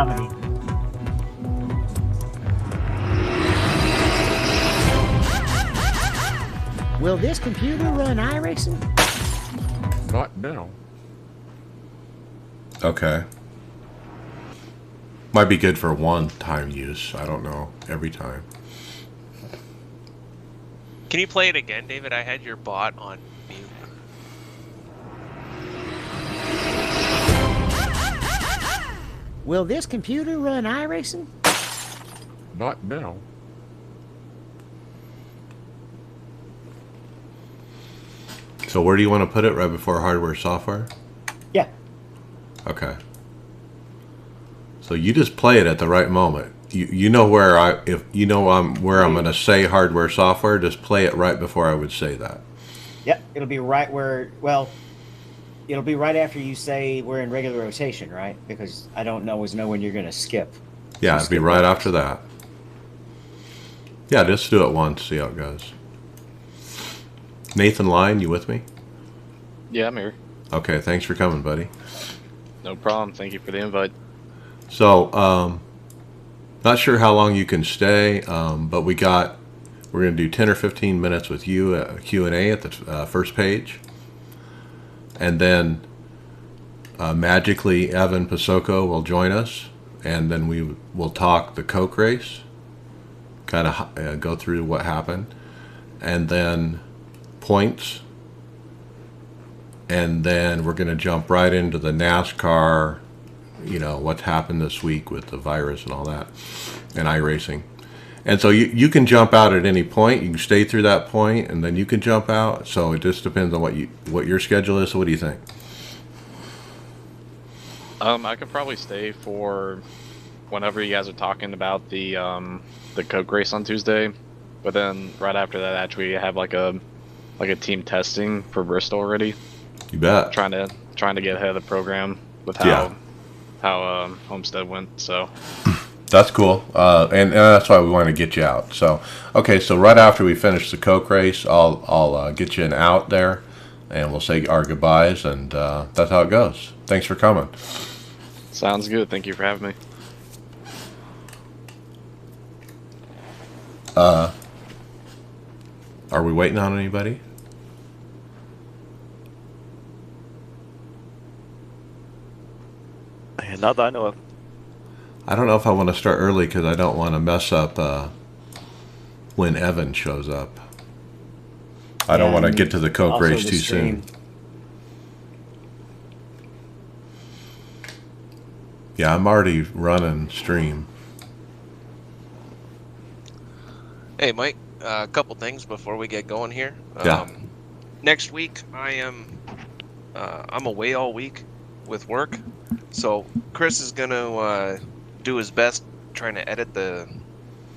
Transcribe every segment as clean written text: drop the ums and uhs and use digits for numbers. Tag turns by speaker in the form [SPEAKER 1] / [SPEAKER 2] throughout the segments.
[SPEAKER 1] comedy. Will this computer run iRacing?
[SPEAKER 2] Not now.
[SPEAKER 3] Okay. Might be good for one-time use. I don't know. Every time.
[SPEAKER 4] Can you play it again, David? I had your bot on mute.
[SPEAKER 1] Will this computer run iRacing?
[SPEAKER 2] Not now.
[SPEAKER 3] So where do you want to put it? Right before hardware, software?
[SPEAKER 1] Yeah.
[SPEAKER 3] Okay. So you just play it at the right moment. You know where I'm going to say hardware, software. Just play it right before I would say that.
[SPEAKER 1] Yep. It'll be right where. Well, it'll be right after you say we're in regular rotation, right? Because I don't always know when you're going to skip.
[SPEAKER 3] Yeah, it'd be right after that. Yeah, just do it once. See how it goes. Nathan Lyon, you with me?
[SPEAKER 5] Yeah, I'm here.
[SPEAKER 3] Okay, thanks for coming, buddy.
[SPEAKER 5] No problem. Thank you for the invite.
[SPEAKER 3] So, not sure how long you can stay, but we're going to do 10 or 15 minutes with you, Q&A at the first page. And then magically Evan Pasoko will join us, and then we will talk the Coke race, kind of go through what happened, and then points, and then we're going to jump right into the NASCAR, what's happened this week with the virus and all that, and iRacing. And so you can jump out at any point. You can stay through that point, and then you can jump out. So it just depends on what your schedule is. So what do you think?
[SPEAKER 5] I could probably stay for whenever you guys are talking about the Coke race on Tuesday, but then right after that, actually have like a team testing for Bristol already.
[SPEAKER 3] You bet.
[SPEAKER 5] Trying to get ahead of the program with how Homestead went. So.
[SPEAKER 3] That's cool, and that's why we want to get you out. So, okay, so right after we finish the Coke race, I'll get you an out there, and we'll say our goodbyes, and that's how it goes. Thanks for coming.
[SPEAKER 5] Sounds good. Thank you for having me.
[SPEAKER 3] Are we waiting on anybody?
[SPEAKER 6] Not that I know of.
[SPEAKER 3] I don't know if I want to start early because I don't want to mess up when Evan shows up. I don't want to get to the Coke race too soon. Yeah, I'm already running stream.
[SPEAKER 4] Hey, Mike. A couple things before we get going here.
[SPEAKER 3] Yeah.
[SPEAKER 4] Next week, I'm away all week with work, so Chris is gonna do his best trying to edit the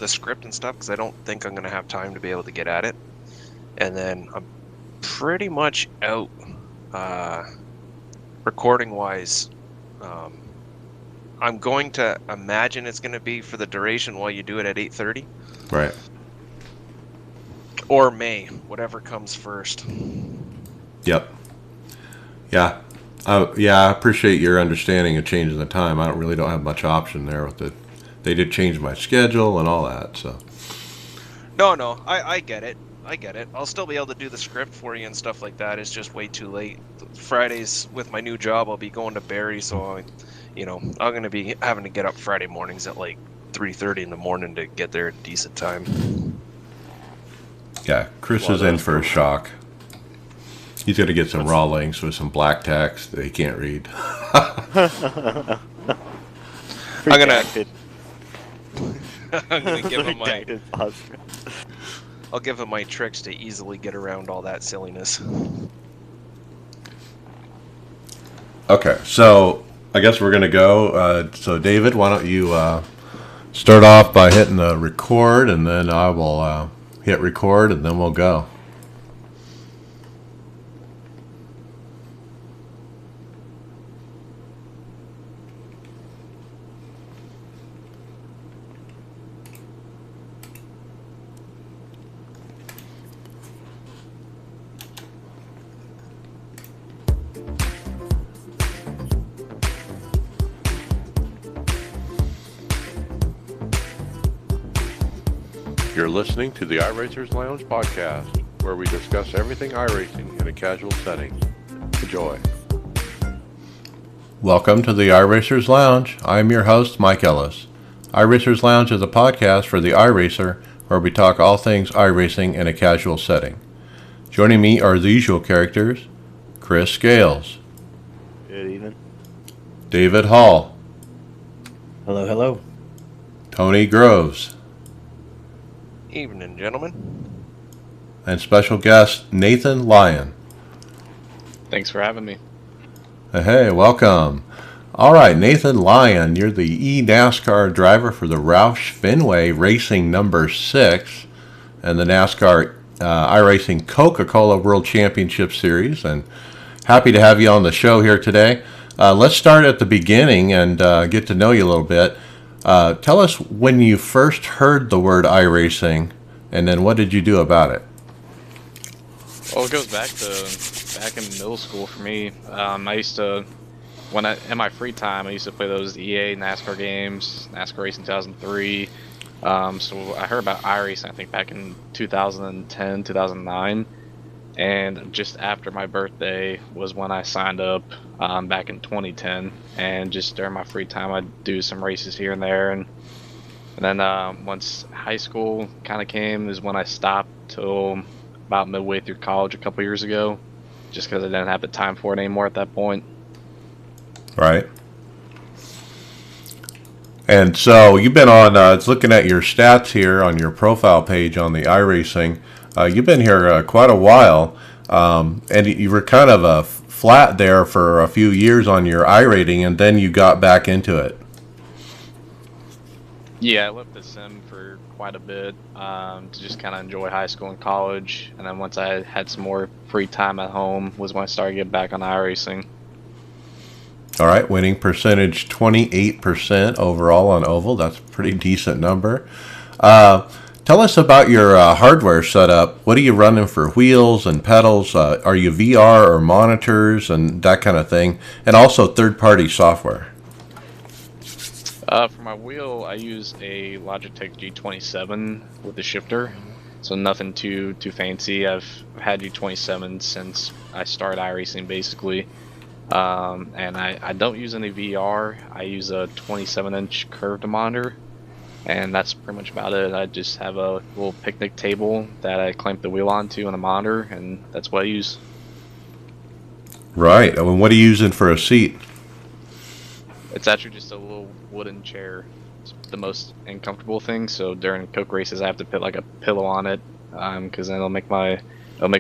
[SPEAKER 4] script and stuff, because I don't think I'm gonna have time to be able to get at it. And then I'm pretty much out recording wise. I'm going to imagine it's gonna be for the duration while you do it at 8:30.
[SPEAKER 3] Right.
[SPEAKER 4] Or May, whatever comes first.
[SPEAKER 3] Yep. Yeah. I appreciate your understanding of changing the time. I don't have much option there with it. They did change my schedule and all that, so.
[SPEAKER 4] No, I get it. I'll still be able to do the script for you and stuff like that. It's just way too late. Fridays with my new job, I'll be going to Barrie, so I'm going to be having to get up Friday mornings at like 3:30 in the morning to get there at a decent time.
[SPEAKER 3] Yeah, Chris is in for a shock. He's going to get some raw links with some black text that he can't read.
[SPEAKER 4] I'm gonna give him I'll give him my tricks to easily get around all that silliness.
[SPEAKER 3] Okay, so I guess we're going to go. So David, why don't you start off by hitting the record, and then I will hit record, and then we'll go. You're listening to the iRacers Lounge podcast, where we discuss everything iRacing in a casual setting. Enjoy. Welcome to the iRacers Lounge. I'm your host, Mike Ellis. iRacers Lounge is a podcast for the iRacer, where we talk all things iRacing in a casual setting. Joining me are the usual characters: Chris Scales.
[SPEAKER 6] Good evening.
[SPEAKER 3] David Hall.
[SPEAKER 1] Hello, hello.
[SPEAKER 3] Tony Groves.
[SPEAKER 4] Evening, gentlemen.
[SPEAKER 3] And special guest Nathan Lyon.
[SPEAKER 5] Thanks for having me.
[SPEAKER 3] Hey, welcome. All right, Nathan Lyon, you're the eNASCAR driver for the Roush Fenway Racing number 6 and the NASCAR iRacing Coca-Cola World Championship Series, and happy to have you on the show here today. Let's start at the beginning and get to know you a little bit. Tell us when you first heard the word iRacing, and then what did you do about it?
[SPEAKER 5] Well, it goes back in middle school for me. I used to, in my free time, I used to play those EA NASCAR games, NASCAR Racing 2003. So I heard about iRacing, I think, back in 2010, 2009. And just after my birthday was when I signed up back in 2010. And just during my free time, I'd do some races here and there. And then once high school kind of came is when I stopped till about midway through college a couple years ago, just because I didn't have the time for it anymore at that point.
[SPEAKER 3] Right. And so you've been on, looking at your stats here on your profile page on the iRacing. You've been here quite a while, and you were kind of flat there for a few years on your iRating, and then you got back into it.
[SPEAKER 5] Yeah, I left the sim for quite a bit to just kind of enjoy high school and college, and then once I had some more free time at home was when I started getting back on iRacing.
[SPEAKER 3] All right, winning percentage 28% overall on oval. That's a pretty decent number. Tell us about your hardware setup. What are you running for wheels and pedals? Are you VR or monitors and that kind of thing? And also third-party software.
[SPEAKER 5] For my wheel, I use a Logitech G27 with the shifter, so nothing too fancy. I've had G27 since I started iRacing, basically. And I don't use any VR. I use a 27-inch curved monitor. And that's pretty much about it. I just have a little picnic table that I clamp the wheel onto and a monitor, and that's what I use.
[SPEAKER 3] Right. And what are you using for a seat?
[SPEAKER 5] It's actually just a little wooden chair. It's the most uncomfortable thing. So during Coke races, I have to put like a pillow on it, because then it'll make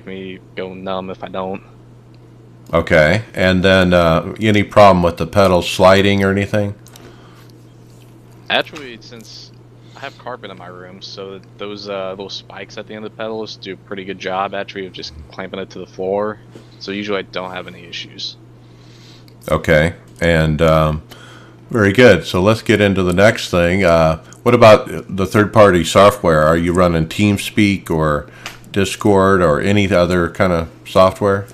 [SPEAKER 5] me go numb if I don't.
[SPEAKER 3] Okay. And then any problem with the pedals sliding or anything?
[SPEAKER 5] Actually, since I have carpet in my room, so those little spikes at the end of the pedals do a pretty good job actually of just clamping it to the floor. So usually I don't have any issues.
[SPEAKER 3] Okay. And very good. So let's get into the next thing. What about the third-party software? Are you running TeamSpeak or Discord or any other kind of software?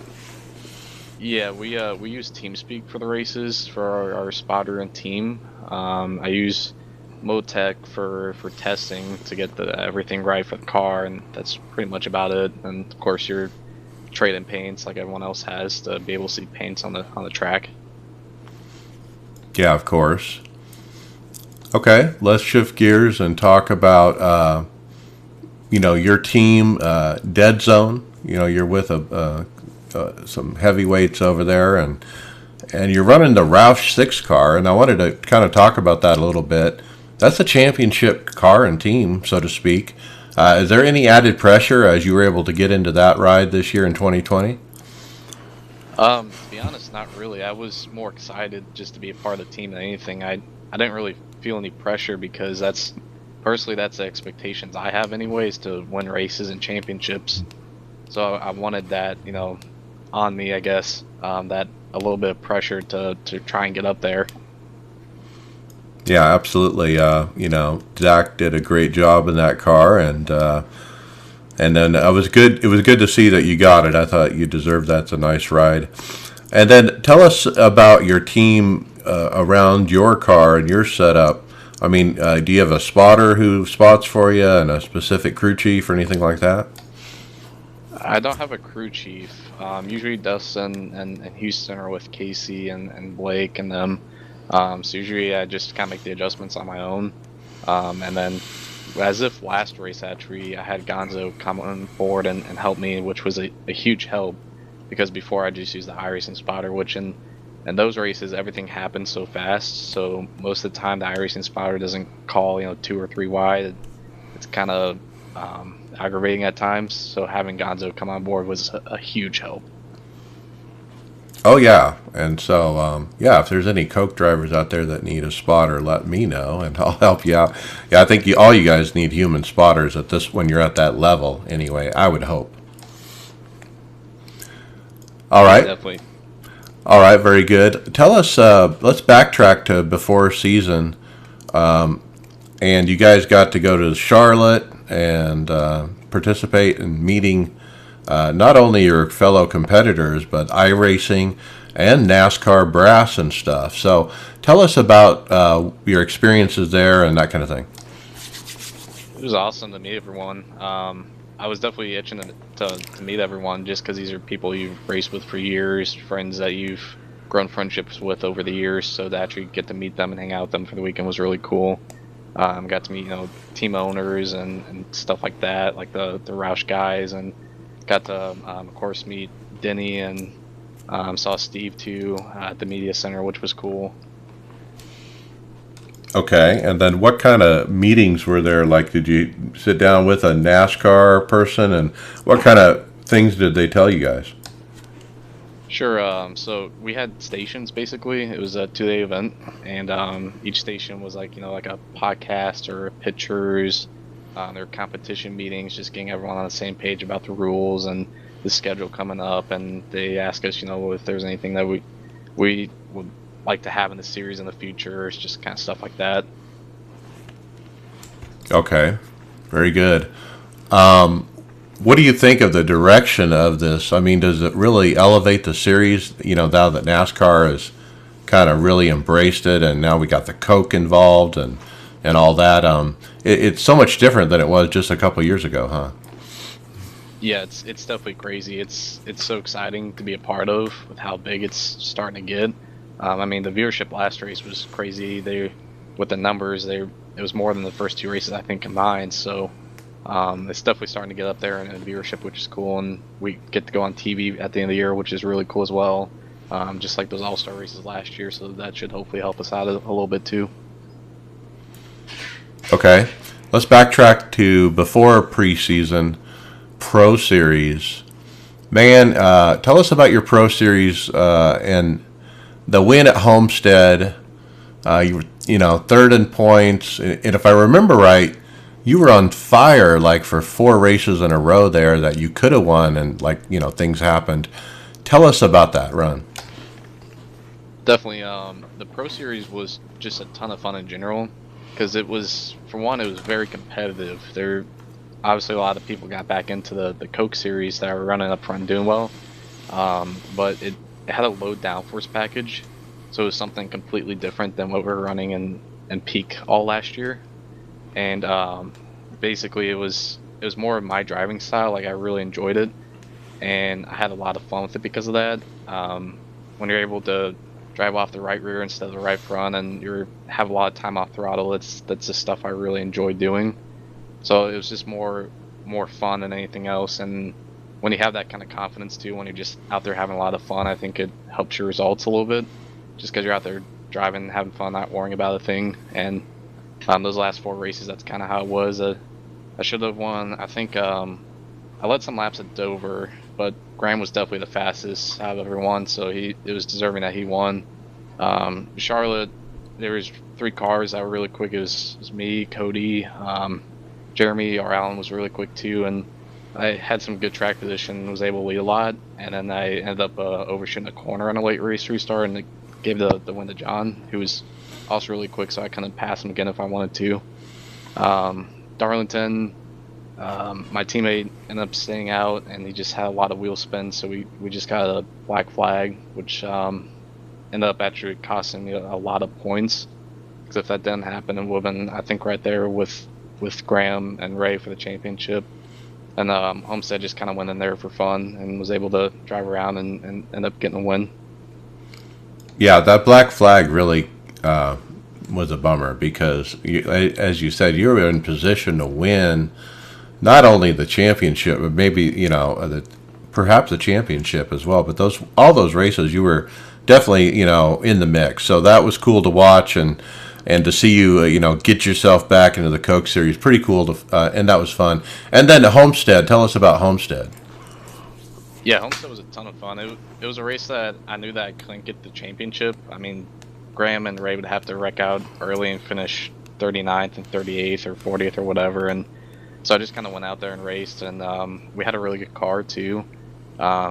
[SPEAKER 5] Yeah, we use TeamSpeak for the races for our spotter and team. I use Motec for testing to get everything right for the car, and that's pretty much about it. And of course, you're trading paints like everyone else has to be able to see paints on the track.
[SPEAKER 3] Yeah, of course. Okay, let's shift gears and talk about your team, Dead Zone. You're with some heavyweights over there, and you're running the Roush 6 car, and I wanted to kind of talk about that a little bit. That's a championship car and team, so to speak. Is there any added pressure as you were able to get into that ride this year in 2020?
[SPEAKER 5] To be honest, not really. I was more excited just to be a part of the team than anything. I didn't really feel any pressure because that's the expectations I have anyways, to win races and championships. So I wanted that, on me, I guess, that a little bit of pressure to try and get up there.
[SPEAKER 3] Yeah, absolutely. Zach did a great job in that car, and then it was good to see that you got it. I thought you deserved that. It's a nice ride. And then tell us about your team around your car and your setup. I mean, do you have a spotter who spots for you and a specific crew chief or anything like that?
[SPEAKER 5] I don't have a crew chief. Usually Dustin and Houston are with Casey and Blake and them. So usually I just kind of make the adjustments on my own. And then, as if last race actually, I had Gonzo come on board and help me, which was a huge help, because before I just used the iRacing spotter, which in those races everything happens so fast. So most of the time the iRacing spotter doesn't call 2 or 3 wide. It's kind of aggravating at times. So having Gonzo come on board was a huge help.
[SPEAKER 3] Oh yeah, and so yeah, if there's any Coke drivers out there that need a spotter, let me know and I'll help you out. Yeah, I think all you guys need human spotters at this when you're at that level. Anyway, I would hope. All right,
[SPEAKER 5] Definitely.
[SPEAKER 3] all right, very good. Tell us. Let's backtrack to before season, and you guys got to go to Charlotte and participate in meeting. Not only your fellow competitors, but iRacing and NASCAR brass and stuff. So tell us about your experiences there and that kind of thing.
[SPEAKER 5] It was awesome to meet everyone. I was definitely itching to meet everyone just because these are people you've raced with for years, friends that you've grown friendships with over the years. So to actually get to meet them and hang out with them for the weekend was really cool. Got to meet team owners and stuff like that, like the Roush guys, and got to of course meet Denny and saw Steve too at the media center, which was cool.
[SPEAKER 3] Okay, and then what kind of meetings were there? Like, did you sit down with a NASCAR person, and what kind of things did they tell you guys?
[SPEAKER 5] Sure. So we had stations basically. It was a 2-day event, and each station was like like a podcast or pictures. Their competition meetings, just getting everyone on the same page about the rules and the schedule coming up. And they ask us, if there's anything that we would like to have in the series in the future. It's just kind of stuff like that.
[SPEAKER 3] Okay, very good. What do you think of the direction of this? I mean, does it really elevate the series? Now that NASCAR has kind of really embraced it, and now we got the Coke involved and all that. It's so much different than it was just a couple years ago, huh?
[SPEAKER 5] Yeah, it's definitely crazy. It's so exciting to be a part of with how big it's starting to get. I mean, the viewership last race was crazy. With the numbers, it was more than the first 2 races I think combined. So it's definitely starting to get up there in viewership, which is cool. And we get to go on TV at the end of the year, which is really cool as well. Just like those All-Star races last year, so that should hopefully help us out a little bit too.
[SPEAKER 3] Okay, let's backtrack to before preseason Pro Series. Man, tell us about your Pro Series and the win at Homestead. You were, third in points, and if I remember right, you were on fire like for 4 races in a row there that you could have won, and things happened. Tell us about that run.
[SPEAKER 5] Definitely, the Pro Series was just a ton of fun in general. Because it was very competitive. There, obviously, a lot of people got back into the Coke series that were running up front and doing well, but it had a low downforce package, so it was something completely different than what we were running in Peak all last year. And basically, it was more of my driving style. Like I really enjoyed it, and I had a lot of fun with it because of that. When you're able to drive off the right rear instead of the right front, and you have a lot of time off throttle, that's the stuff I really enjoy doing. So it was just more fun than anything else. And when you have that kind of confidence too, when you're just out there having a lot of fun, I think it helps your results a little bit, just because you're out there driving, having fun, not worrying about a thing. And those last 4 races, that's kind of how it was. I should have won. I think I led some laps at Dover, but Graham was definitely the fastest out of everyone, so it was deserving that he won. Charlotte, there was 3 cars that were really quick. It was me, Cody, Jeremy, or Alan was really quick too, and I had some good track position, was able to lead a lot, and then I ended up overshooting a corner on a late race restart, and it gave the win to John, who was also really quick, so I couldn't pass him again if I wanted to. Darlington, my teammate ended up staying out, and he just had a lot of wheel spin, so we just got a black flag, which ended up actually costing me a lot of points. Because if that didn't happen, it would have been, I think, right there with Graham and Ray for the championship. And Homestead just kind of went in there for fun and was able to drive around and end up getting a win.
[SPEAKER 3] Yeah, that black flag really was a bummer because, as you said, you were in position to win not only the championship, but maybe perhaps the championship as well. But all those races, you were definitely in the mix. So that was cool to watch and to see you get yourself back into the Coke Series. Pretty cool and that was fun. And then Homestead. Tell us about Homestead.
[SPEAKER 5] Yeah, Homestead was a ton of fun. It was a race that I knew that I couldn't get the championship. I mean, Graham and Ray would have to wreck out early and finish 39th and 38th or 40th or whatever. And so I just kind of went out there and raced, and we had a really good car too.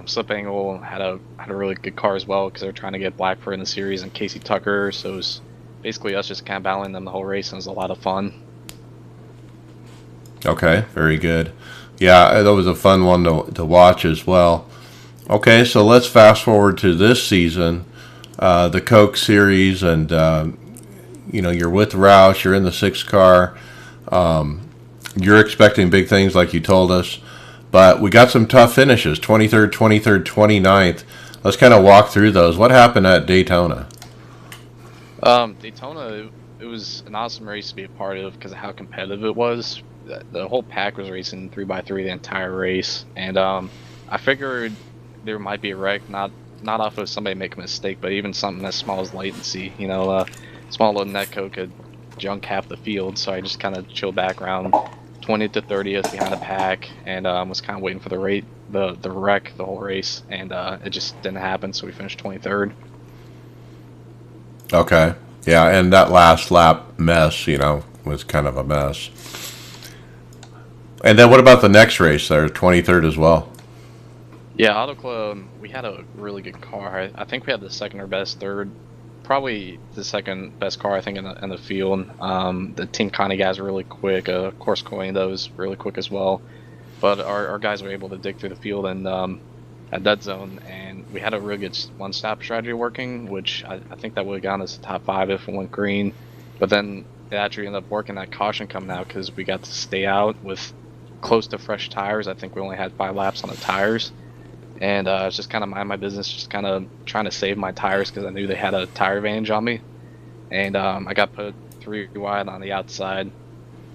[SPEAKER 5] Slip Angle had a really good car as well because they were trying to get Blackford in the series and Casey Tucker. So it was basically us just kind of battling them the whole race, and it was a lot of fun.
[SPEAKER 3] Okay, very good. Yeah, that was a fun one to watch as well. Okay, so let's fast forward to this season, the Coke Series, and you're with Roush, you're in the 6 car. You're expecting big things like you told us, but we got some tough finishes, 23rd, 29th. Let's kind of walk through those. What happened at Daytona?
[SPEAKER 5] Daytona, it was an awesome race to be a part of because of how competitive it was. The whole pack was racing 3x3 the entire race, and I figured there might be a wreck, not off of somebody making a mistake, but even something as small as latency. Small little netcode could junk half the field, so I just kind of chilled back around 20th to 30th behind the pack, and was kind of waiting for the wreck the whole race, and it just didn't happen, so we finished 23rd.
[SPEAKER 3] Okay, yeah, and that last lap mess, was kind of a mess. And then what about the next race there, 23rd as well?
[SPEAKER 5] Yeah, Auto Club, we had a really good car. I think we had the second or best third, probably the second best car, I think, in the field. The Team Connie guys were really quick. Of course, Coenda was really quick as well. But our guys were able to dig through the field and at dead zone, and we had a really good one-stop strategy working, which I think that would have gotten us to top 5 if it went green. But then it actually ended up working that caution coming out because we got to stay out with close to fresh tires. I think we only had 5 laps on the tires, and it's just kind of mind my business, just kind of trying to save my tires because I knew they had a tire advantage on me. And I got put 3 wide on the outside,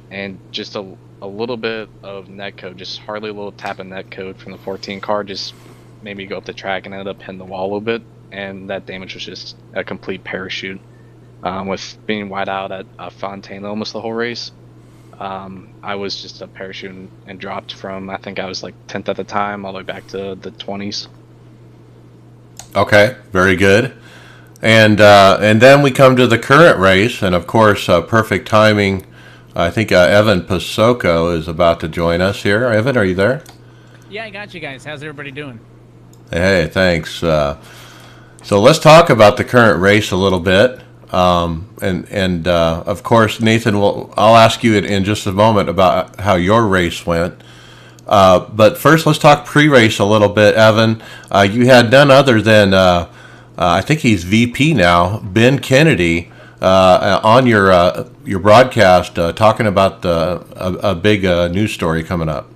[SPEAKER 5] and just a little bit of netcode, just hardly a little tap of netcode from the 14 car just made me go up the track and ended up hitting the wall a little bit, and that damage was just a complete parachute. With being wide out at Fontana almost the whole race, I was just a parachute and dropped from, I think I was like 10th at the time, all the way back to the 20s.
[SPEAKER 3] Okay, very good. And then we come to the current race, and of course, perfect timing. I think Evan Pasoko is about to join us here. Evan, are you there?
[SPEAKER 6] Yeah, I got you guys. How's everybody doing?
[SPEAKER 3] Hey, thanks. So let's talk about the current race a little bit. And of course, Nathan, I'll ask you in just a moment about how your race went. But first, let's talk pre-race a little bit. Evan, you had none other than, I think he's VP now, Ben Kennedy, on your broadcast talking about a big news story coming up.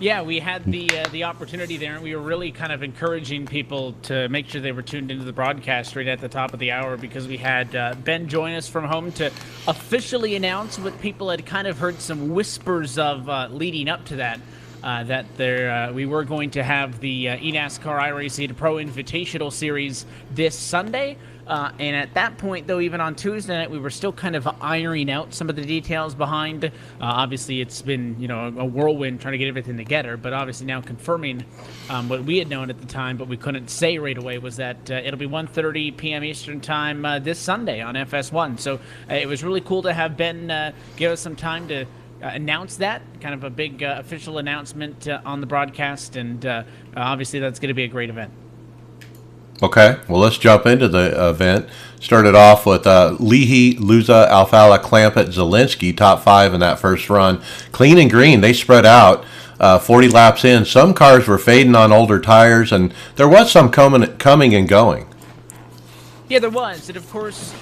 [SPEAKER 6] Yeah, we had the opportunity there, and we were really kind of encouraging people to make sure they were tuned into the broadcast right at the top of the hour, because we had Ben join us from home to officially announce what people had kind of heard some whispers of leading up to that, that we were going to have the eNASCAR iRacing Pro Invitational Series this Sunday. And at that point, though, even on Tuesday night, we were still kind of ironing out some of the details behind. Obviously, it's been, a whirlwind trying to get everything together. But obviously now confirming what we had known at the time, but we couldn't say right away, was that it'll be 1:30 p.m. Eastern Time this Sunday on FS1. So it was really cool to have Ben give us some time to announce that, kind of a big official announcement on the broadcast. And obviously, that's going to be a great event.
[SPEAKER 3] Okay, well, let's jump into the event. Started off with Leahy, Luza, Alfala, Clampett, Zielinski, top 5 in that first run. Clean and green, they spread out 40 laps in. Some cars were fading on older tires, and there was some coming and going.
[SPEAKER 6] Yeah, there was. And of course,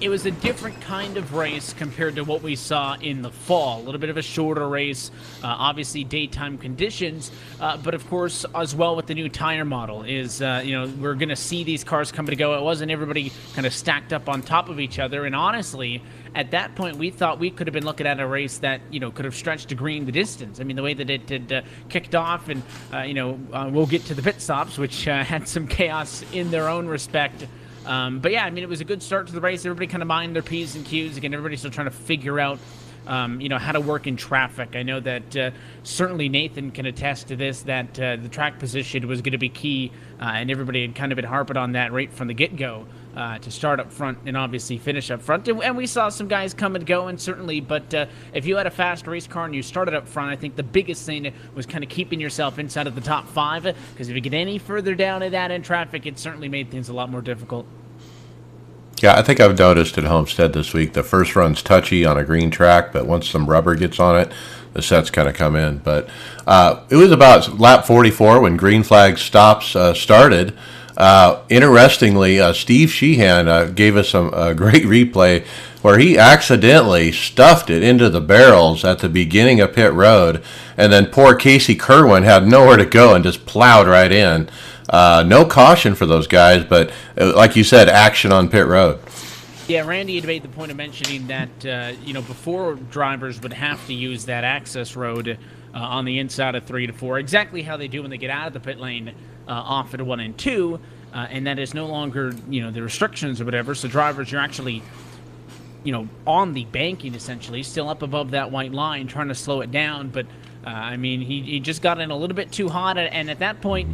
[SPEAKER 6] it was a different kind of race compared to what we saw in the fall. A little bit of a shorter race, obviously daytime conditions. But of course, as well with the new tire model is, we're going to see these cars come to go. It wasn't everybody kind of stacked up on top of each other. And honestly, at that point, we thought we could have been looking at a race that, could have stretched to green the distance. I mean, the way that it had kicked off and, we'll get to the pit stops, which had some chaos in their own respect. But yeah, I mean, it was a good start to the race. Everybody kind of mind their P's and Q's. Again, everybody's still trying to figure out, how to work in traffic. I know that certainly Nathan can attest to this, that the track position was going to be key, and everybody had kind of been harping on that right from the get-go, to start up front and obviously finish up front. And we saw some guys come and go, and certainly, but if you had a fast race car and you started up front, I think the biggest thing was kind of keeping yourself inside of the top 5, because if you get any further down in that in traffic, it certainly made things a lot more difficult.
[SPEAKER 3] Yeah, I think I've noticed at Homestead this week, the first run's touchy on a green track, but once some rubber gets on it, the sets kind of come in. But it was about lap 44 when green flag stops started. Interestingly, Steve Sheehan gave us a great replay where he accidentally stuffed it into the barrels at the beginning of pit road, and then poor Casey Kerwin had nowhere to go and just plowed right in. No caution for those guys, but like you said, action on pit road.
[SPEAKER 6] Yeah, Randy had made the point of mentioning that, before drivers would have to use that access road on the inside of 3 to 4, exactly how they do when they get out of the pit lane off at 1 and 2, and that is no longer, the restrictions or whatever, so drivers, you're actually, on the banking essentially, still up above that white line, trying to slow it down, but, he just got in a little bit too hot, and at that point,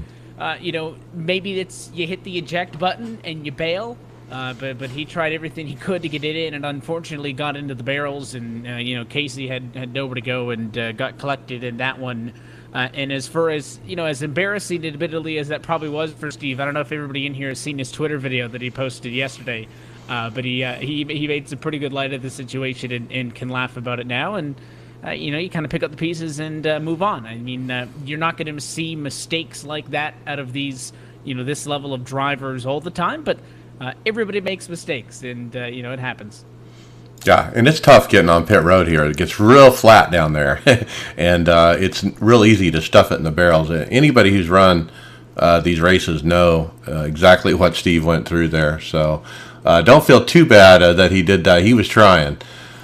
[SPEAKER 6] maybe it's you hit the eject button and you bail, but he tried everything he could to get it in, and unfortunately got into the barrels, and Casey had nowhere to go and got collected in that one. And as far as as embarrassing admittedly as that probably was for Steve, I don't know if everybody in here has seen his Twitter video that he posted yesterday, but he made some pretty good light of the situation and can laugh about it now, and you kind of pick up the pieces and move on. I mean, you're not going to see mistakes like that out of these, this level of drivers all the time, but everybody makes mistakes, and, it happens.
[SPEAKER 3] Yeah, and it's tough getting on pit road here. It gets real flat down there, and it's real easy to stuff it in the barrels. Anybody who's run these races know exactly what Steve went through there, so don't feel too bad that he did that. He was trying.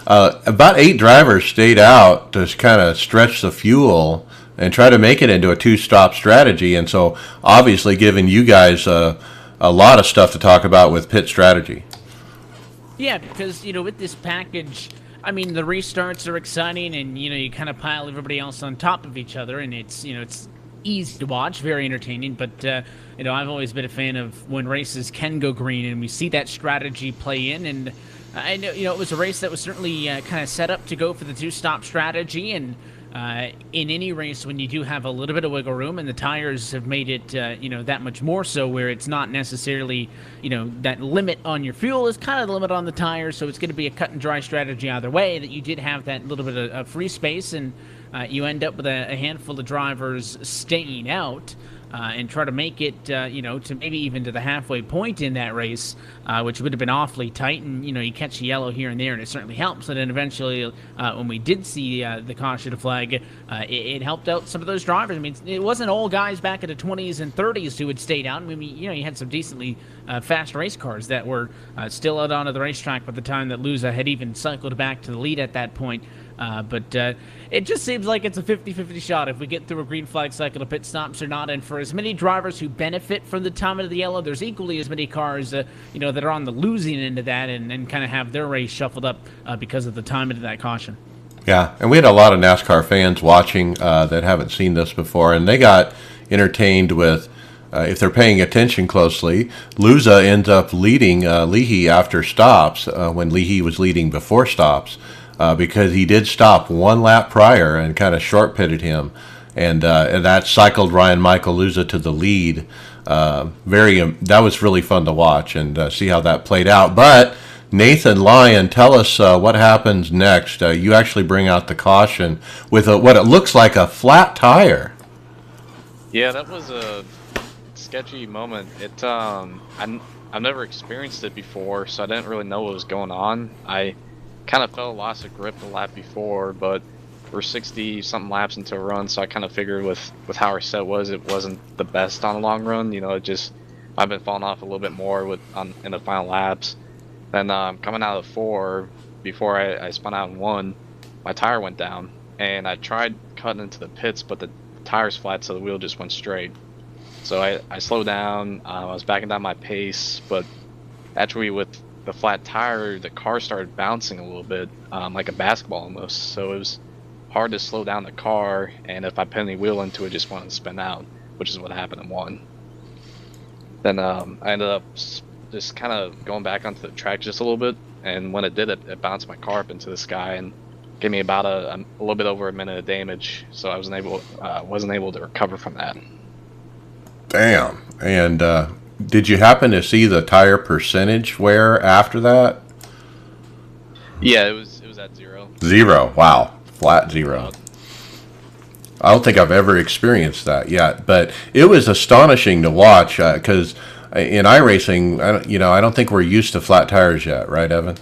[SPEAKER 3] About 8 drivers stayed out to kind of stretch the fuel and try to make it into a 2-stop strategy. And so obviously giving you guys a lot of stuff to talk about with pit strategy.
[SPEAKER 6] Yeah, because, with this package, the restarts are exciting, and, you kind of pile everybody else on top of each other, and it's, it's easy to watch, very entertaining, but, I've always been a fan of when races can go green, and we see that strategy play in, and I know, it was a race that was certainly kind of set up to go for the 2-stop strategy, and in any race, when you do have a little bit of wiggle room, and the tires have made it, that much more so, where it's not necessarily, that limit on your fuel is kind of the limit on the tires, so it's going to be a cut and dry strategy either way, that you did have that little bit of free space, and you end up with a handful of drivers staying out. And try to make it, to maybe even to the halfway point in that race, which would have been awfully tight. And, you catch a yellow here and there, and it certainly helps. And then eventually, when we did see the caution flag, it helped out some of those drivers. It wasn't all guys back in the 20s and 30s who had stayed out. You had some decently fast race cars that were still out onto the racetrack by the time that Luza had even cycled back to the lead at that point. But it just seems like it's a 50-50 shot if we get through a green flag cycle to pit stops or not. And for as many drivers who benefit from the time of the yellow, there's equally as many cars, that are on the losing end of that and kind of have their race shuffled up because of the timing of that caution.
[SPEAKER 3] Yeah, and we had a lot of NASCAR fans watching that haven't seen this before, and they got entertained with, if they're paying attention closely, Luza ends up leading Leahy after stops when Leahy was leading before stops. Because he did stop 1 lap prior and kind of short pitted him, and that cycled Ryan Michael Luza to the lead. That was really fun to watch and see how that played out. But Nathan Lyon, tell us what happens next. You actually bring out the caution with what it looks like a flat tire.
[SPEAKER 5] Yeah, that was a sketchy moment. I I've never experienced it before, so I didn't really know what was going on. I kind of felt a loss of grip the lap before, but we're 60 something laps into a run, so I kind of figured with how our set was, it wasn't the best on a long run. You know, it just, I've been falling off a little bit more in the final laps. Then coming out of 4, before I spun out in 1, my tire went down, and I tried cutting into the pits, but the tire's flat, so the wheel just went straight. So I slowed down. I was backing down my pace, but actually with the flat tire, the car started bouncing a little bit, like a basketball almost. So it was hard to slow down the car, and if I put any wheel into it, just wanted to spin out, which is what happened in 1. Then I ended up just kind of going back onto the track just a little bit, and when it did, it bounced my car up into the sky and gave me about a little bit over a minute of damage. So I wasn't able to recover from that.
[SPEAKER 3] Damn. And did you happen to see the tire percentage wear after that?
[SPEAKER 5] Yeah, it was at 0.
[SPEAKER 3] 0. Wow. Flat 0. I don't think I've ever experienced that yet, but it was astonishing to watch because in iRacing, I don't think we're used to flat tires yet, right, Evan?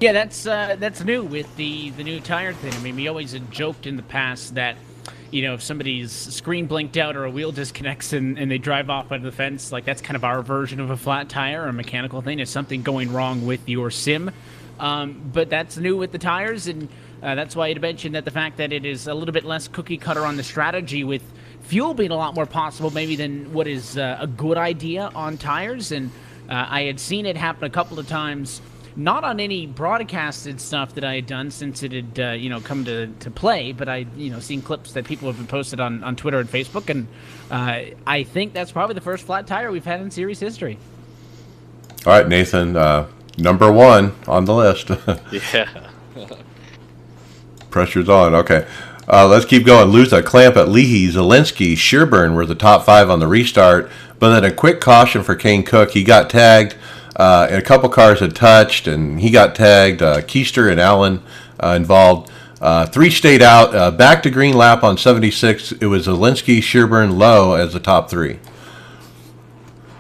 [SPEAKER 6] Yeah, that's new with the new tire thing. I mean, we always had joked in the past that, if somebody's screen blinked out or a wheel disconnects and they drive off under the fence, like that's kind of our version of a flat tire or a mechanical thing. Is something going wrong with your sim. But that's new with the tires, and that's why you mentioned that the fact that it is a little bit less cookie cutter on the strategy, with fuel being a lot more possible maybe than what is a good idea on tires. And I had seen it happen a couple of times, not on any broadcasted stuff that I had done since it had come to play, but I seen clips that people have been posted on Twitter and Facebook, and I think that's probably the first flat tire we've had in series history.
[SPEAKER 3] All right, Nathan, number 1 on the list.
[SPEAKER 5] Yeah.
[SPEAKER 3] Pressure's on. Okay. Let's keep going. Luza, Clamp at Leahy, Zielinski, Shearburn were the top 5 on the restart, but then a quick caution for Kane Cook. He got tagged, and a couple cars had touched, and he got tagged. Keister and Allen involved. 3 stayed out. Back to green lap on 76. It was Zielinski, Shearburn, Lowe as the top 3.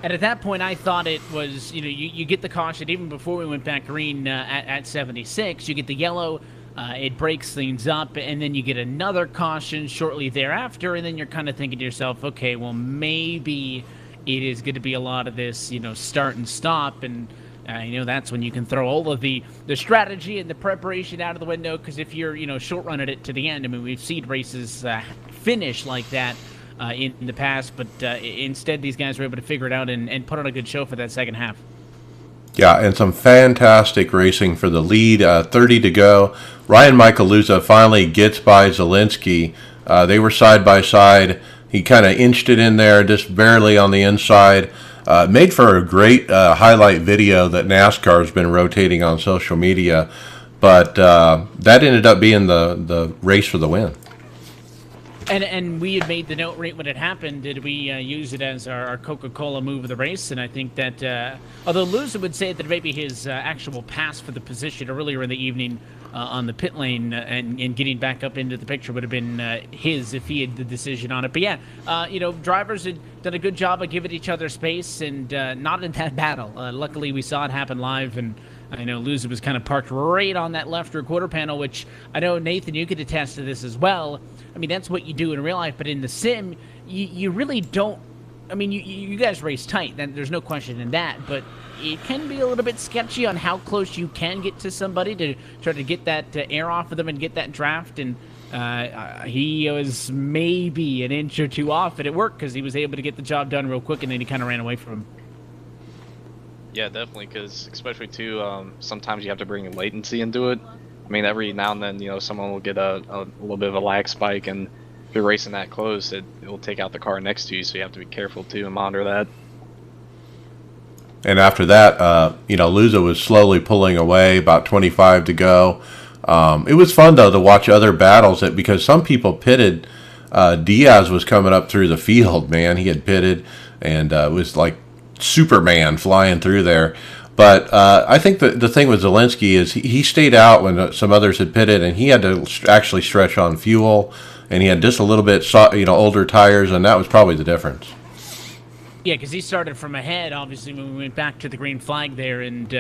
[SPEAKER 6] And at that point, I thought it was, you get the caution even before we went back green at 76. You get the yellow. It breaks things up, and then you get another caution shortly thereafter, and then you're kind of thinking to yourself, okay, well, maybe it is going to be a lot of this, start and stop, and that's when you can throw all of the strategy and the preparation out of the window, because if you're, short running it to the end, I mean, we've seen races finish like that in the past, but instead these guys were able to figure it out and put on a good show for that second half.
[SPEAKER 3] Yeah, and some fantastic racing for the lead. 30 to go. Ryan Michaeluza finally gets by Zielinski. They were side by side. He kind of inched it in there, just barely on the inside. Made for a great highlight video that NASCAR has been rotating on social media. But that ended up being the race for the win.
[SPEAKER 6] And we had made the note right when it happened. Did we use it as our Coca-Cola move of the race? And I think that, although Luza would say that maybe his actual pass for the position earlier in the evening on the pit lane and getting back up into the picture would have been his if he had the decision on it. But yeah, drivers had done a good job of giving each other space and not in that battle. Luckily, we saw it happen live, and I know Luza was kind of parked right on that left rear quarter panel, which I know, Nathan, you could attest to this as well. I mean, that's what you do in real life, but in the sim, you really don't. I mean, you guys race tight, there's no question in that, but it can be a little bit sketchy on how close you can get to somebody to try to get that air off of them and get that draft, and he was maybe an inch or 2 off, and it worked because he was able to get the job done real quick, and then he kind of ran away from him.
[SPEAKER 5] Yeah, definitely, because especially too, sometimes you have to bring latency into it. I mean, every now and then, someone will get a little bit of a lag spike, and if you're racing that close, it will take out the car next to you, so you have to be careful too and monitor that.
[SPEAKER 3] And after that, Luza was slowly pulling away, about 25 to go. It was fun, though, to watch other battles because some people pitted. Diaz was coming up through the field, man. He had pitted, and it was like Superman flying through there. But I think the thing with Zielinski is he stayed out when some others had pitted, and he had to actually stretch on fuel, and he had just a little bit older tires, and that was probably the difference.
[SPEAKER 6] Yeah, because he started from ahead, obviously, when we went back to the green flag there. And,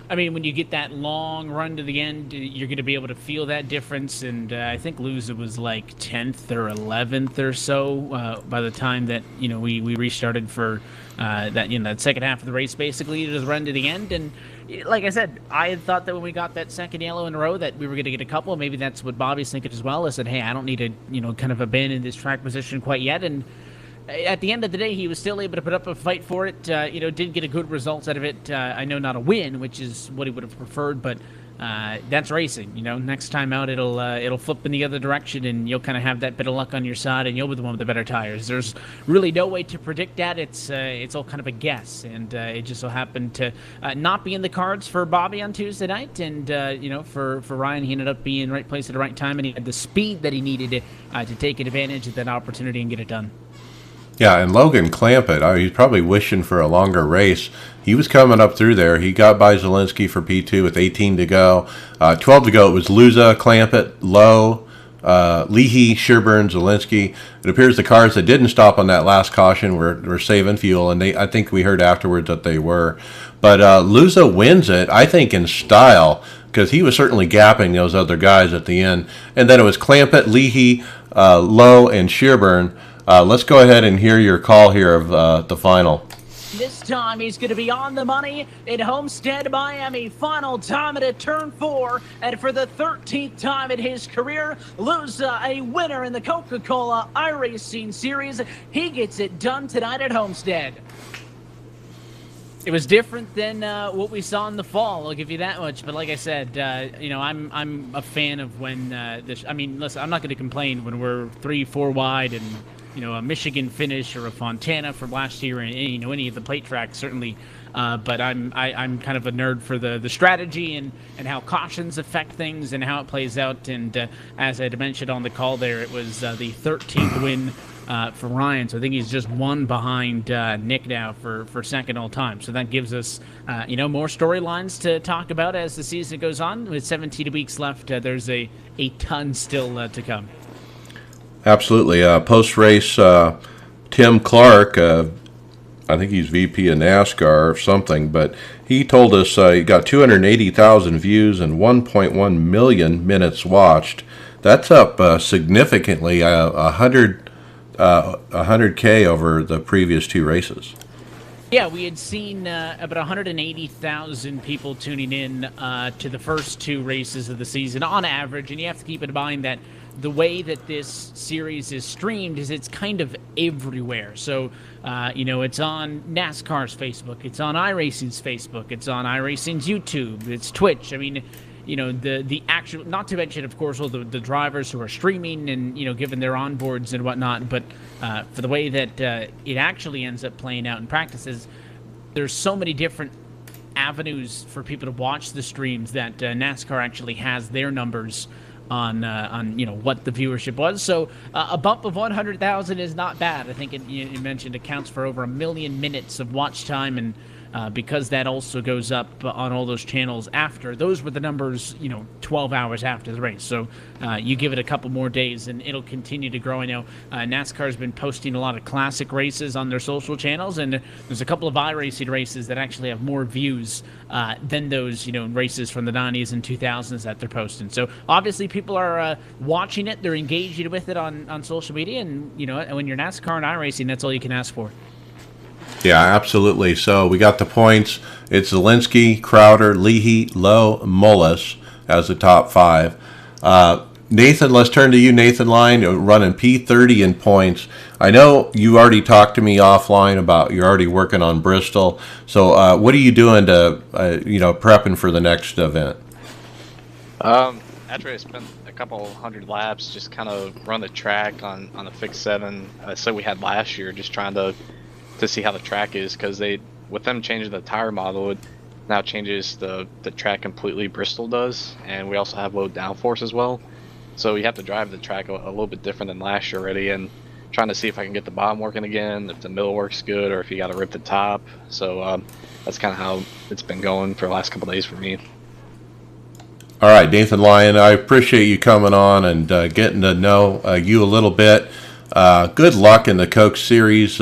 [SPEAKER 6] I mean, when you get that long run to the end, you're going to be able to feel that difference. And I think Luza was like 10th or 11th or so by the time that, we restarted for that second half of the race, basically, to the run to the end. And like I said, I had thought that when we got that second yellow in a row that we were going to get a couple. Maybe that's what Bobby's thinking as well. I said, hey, I don't need to, kind of abandon this track position quite yet. And at the end of the day, he was still able to put up a fight for it. Did get a good result out of it. I know not a win, which is what he would have preferred, but that's racing. Next time out, it'll flip in the other direction, and you'll kind of have that bit of luck on your side, and you'll be the one with the better tires. There's really no way to predict that. It's all kind of a guess, and it just so happened to not be in the cards for Bobby on Tuesday night, and for Ryan, he ended up being in the right place at the right time, and he had the speed that he needed to take advantage of that opportunity and get it done.
[SPEAKER 3] Yeah, and Logan Clampett, he's probably wishing for a longer race. He was coming up through there. He got by Zielinski for P2 with 18 to go. 12 to go, it was Luza, Clampett, Lowe, Leahy, Sherburne, Zielinski. It appears the cars that didn't stop on that last caution were saving fuel, and I think we heard afterwards that they were. But Luza wins it, I think, in style, because he was certainly gapping those other guys at the end. And then it was Clampett, Leahy, Lowe, and Sherburne. Let's go ahead and hear your call here of the final.
[SPEAKER 6] This time he's going to be on the money in Homestead, Miami. Final time at turn 4. And for the 13th time in his career, Luza, a winner in the Coca-Cola iRacing Series. He gets it done tonight at Homestead. It was different than what we saw in the fall. I'll give you that much. But like I said, I'm a fan of when this. I mean, listen, I'm not going to complain when we're 3-4 wide and a Michigan finish or a Fontana from last year, and any of the plate tracks certainly. But I'm kind of a nerd for the strategy and how cautions affect things and how it plays out. And as I had mentioned on the call there, it was the 13th win for Ryan. So I think he's just one behind Nick now for second all time. So that gives us more storylines to talk about as the season goes on. With 17 weeks left, there's a ton still to come.
[SPEAKER 3] Absolutely. Post-race, Tim Clark, I think he's VP of NASCAR or something, but he told us he got 280,000 views and 1.1 million minutes watched. That's up significantly, 100K over the previous two races.
[SPEAKER 6] Yeah, we had seen about 180,000 people tuning in to the first two races of the season on average, and you have to keep in mind that the way that this series is streamed is it's kind of everywhere. So, it's on NASCAR's Facebook, it's on iRacing's Facebook, it's on iRacing's YouTube, it's Twitch. I mean, the actual, not to mention, of course, all the drivers who are streaming and, given their onboards and whatnot. But for the way that it actually ends up playing out in practices, there's so many different avenues for people to watch the streams that NASCAR actually has their numbers on what the viewership was. So a bump of 100,000 is not bad. I think you mentioned accounts for over 1 million minutes of watch time, and because that also goes up on all those channels after. Those were the numbers, 12 hours after the race. So you give it a couple more days and it'll continue to grow. I know NASCAR's been posting a lot of classic races on their social channels, and there's a couple of iRacing races that actually have more views than those, races from the 90s and 2000s that they're posting. So obviously people are watching it, they're engaging with it on social media, and, when you're NASCAR and iRacing, that's all you can ask for.
[SPEAKER 3] Yeah, absolutely. So we got the points. It's Zielinski, Crowder, Leahy, Lowe, Mullis as the top 5. Nathan, let's turn to you, Nathan Line, running P30 in points. I know you already talked to me offline about you're already working on Bristol. So what are you doing to, prepping for the next event?
[SPEAKER 5] After I spent a couple hundred laps, just kind of run the track on the fixed 7 so we had last year, just trying to see how the track is, because with them changing the tire model, it now changes the track completely. Bristol does, and we also have low downforce as well, so you have to drive the track a little bit different than last year already, and trying to see if I can get the bottom working again, if the middle works good, or if you got to rip the top. So that's kind of how it's been going for the last couple days for me.
[SPEAKER 3] All right, Nathan Lyon, I appreciate you coming on and getting to know you a little bit. Good luck in the Coke Series.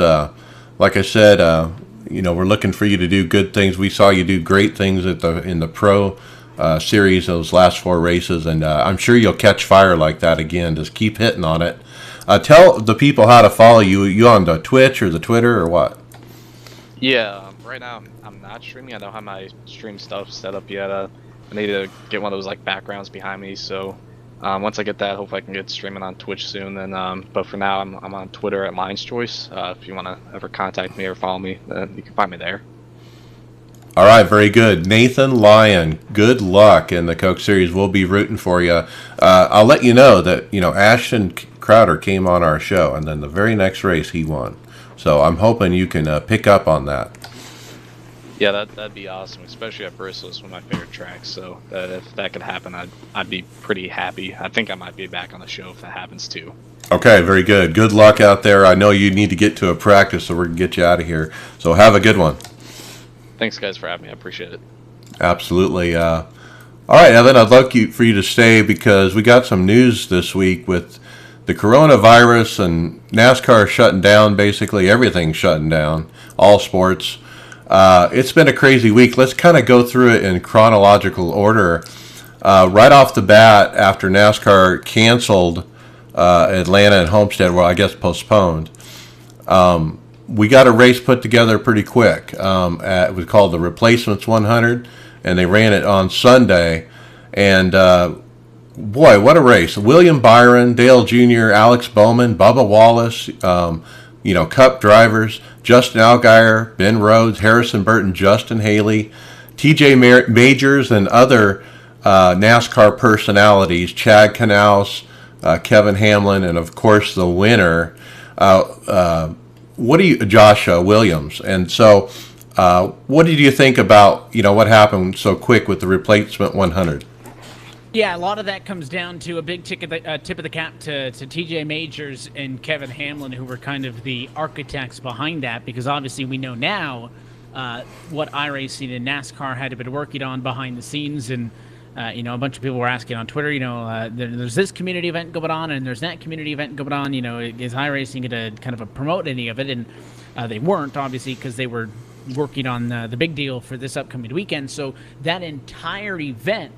[SPEAKER 3] like I said, we're looking for you to do good things. We saw you do great things in the pro series, those last 4 races, and I'm sure you'll catch fire like that again. Just keep hitting on it. Tell the people how to follow you. You on the Twitch or the Twitter or what?
[SPEAKER 5] Yeah, right now I'm not streaming. I don't have my stream stuff set up yet. I need to get one of those like backgrounds behind me. So once I get that, hopefully I can get streaming on Twitch soon. Then, but for now, I'm on Twitter at Lions Choice. If you want to ever contact me or follow me, you can find me there.
[SPEAKER 3] All right, very good. Nathan Lyon, good luck in the Coke Series. We'll be rooting for you. I'll let you know that, Ashton Crowder came on our show, and then the very next race he won. So I'm hoping you can pick up on that.
[SPEAKER 5] Yeah, that'd be awesome, especially at Bristol. It's one of my favorite tracks, so that if that could happen, I'd be pretty happy. I think I might be back on the show if that happens too.
[SPEAKER 3] Okay, very good. Good luck out there. I know you need to get to a practice, so we're going to get you out of here. So have a good one.
[SPEAKER 5] Thanks, guys, for having me. I appreciate it.
[SPEAKER 3] Absolutely. All right, Evan, I'd like for you to stay because we got some news this week with the coronavirus and NASCAR shutting down, basically everything shutting down, all sports. It's been a crazy week. Let's kind of go through it in chronological order. Right off the bat, after NASCAR canceled Atlanta and Homestead, well, I guess postponed, we got a race put together pretty quick. It was called the Replacements 100, and they ran it on Sunday. And boy, what a race. William Byron, Dale Jr., Alex Bowman, Bubba Wallace, Cup drivers, Justin Allgaier, Ben Rhodes, Harrison Burton, Justin Haley, TJ Majors, and other NASCAR personalities, Chad Knaus, Kevin Hamlin, and of course the winner, Josh Williams. And so what did you think about, what happened so quick with the Replacement 100?
[SPEAKER 6] Yeah, a lot of that comes down to a big tip of the cap to TJ Majors and Kevin Hamlin, who were kind of the architects behind that, because obviously we know now what iRacing and NASCAR had been working on behind the scenes. And a bunch of people were asking on Twitter, there's this community event going on and there's that community event going on, is iRacing going to kind of promote any of it? And they weren't, obviously, because they were working on the big deal for this upcoming weekend. So that entire event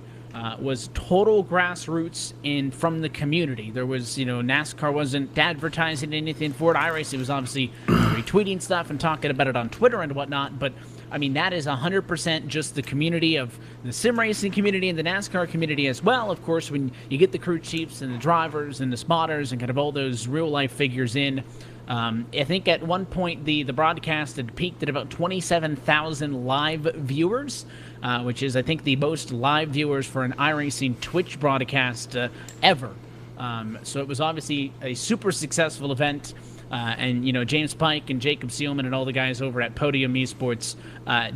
[SPEAKER 6] was total grassroots from the community. There was, NASCAR wasn't advertising anything for it. iRacing was obviously retweeting stuff and talking about it on Twitter and whatnot, but I mean, that is 100% just the community of the sim racing community and the NASCAR community as well. Of course, when you get the crew chiefs and the drivers and the spotters and kind of all those real life figures in, I think at one point the broadcast had peaked at about 27,000 live viewers, which is, I think, the most live viewers for an iRacing Twitch broadcast ever. So it was obviously a super successful event. And, James Pike and Jacob Seelman and all the guys over at Podium Esports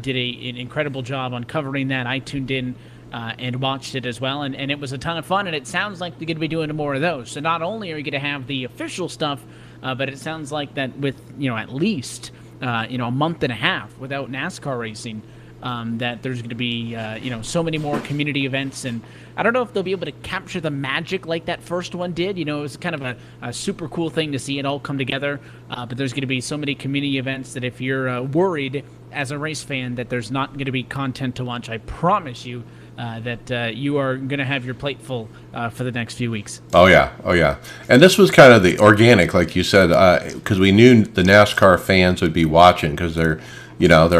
[SPEAKER 6] did an incredible job on covering that. I tuned in and watched it as well, and it was a ton of fun, and it sounds like they're going to be doing more of those. So not only are you going to have the official stuff, but it sounds like that with, at least, a month and a half without NASCAR racing, that there's going to be, so many more community events. And I don't know if they'll be able to capture the magic like that first one did. It was kind of a super cool thing to see it all come together. But there's going to be so many community events that if you're worried as a race fan that there's not going to be content to watch, I promise you that you are going to have your plate full for the next few weeks.
[SPEAKER 3] Oh yeah. And this was kind of the organic, like you said, because we knew the NASCAR fans would be watching because they're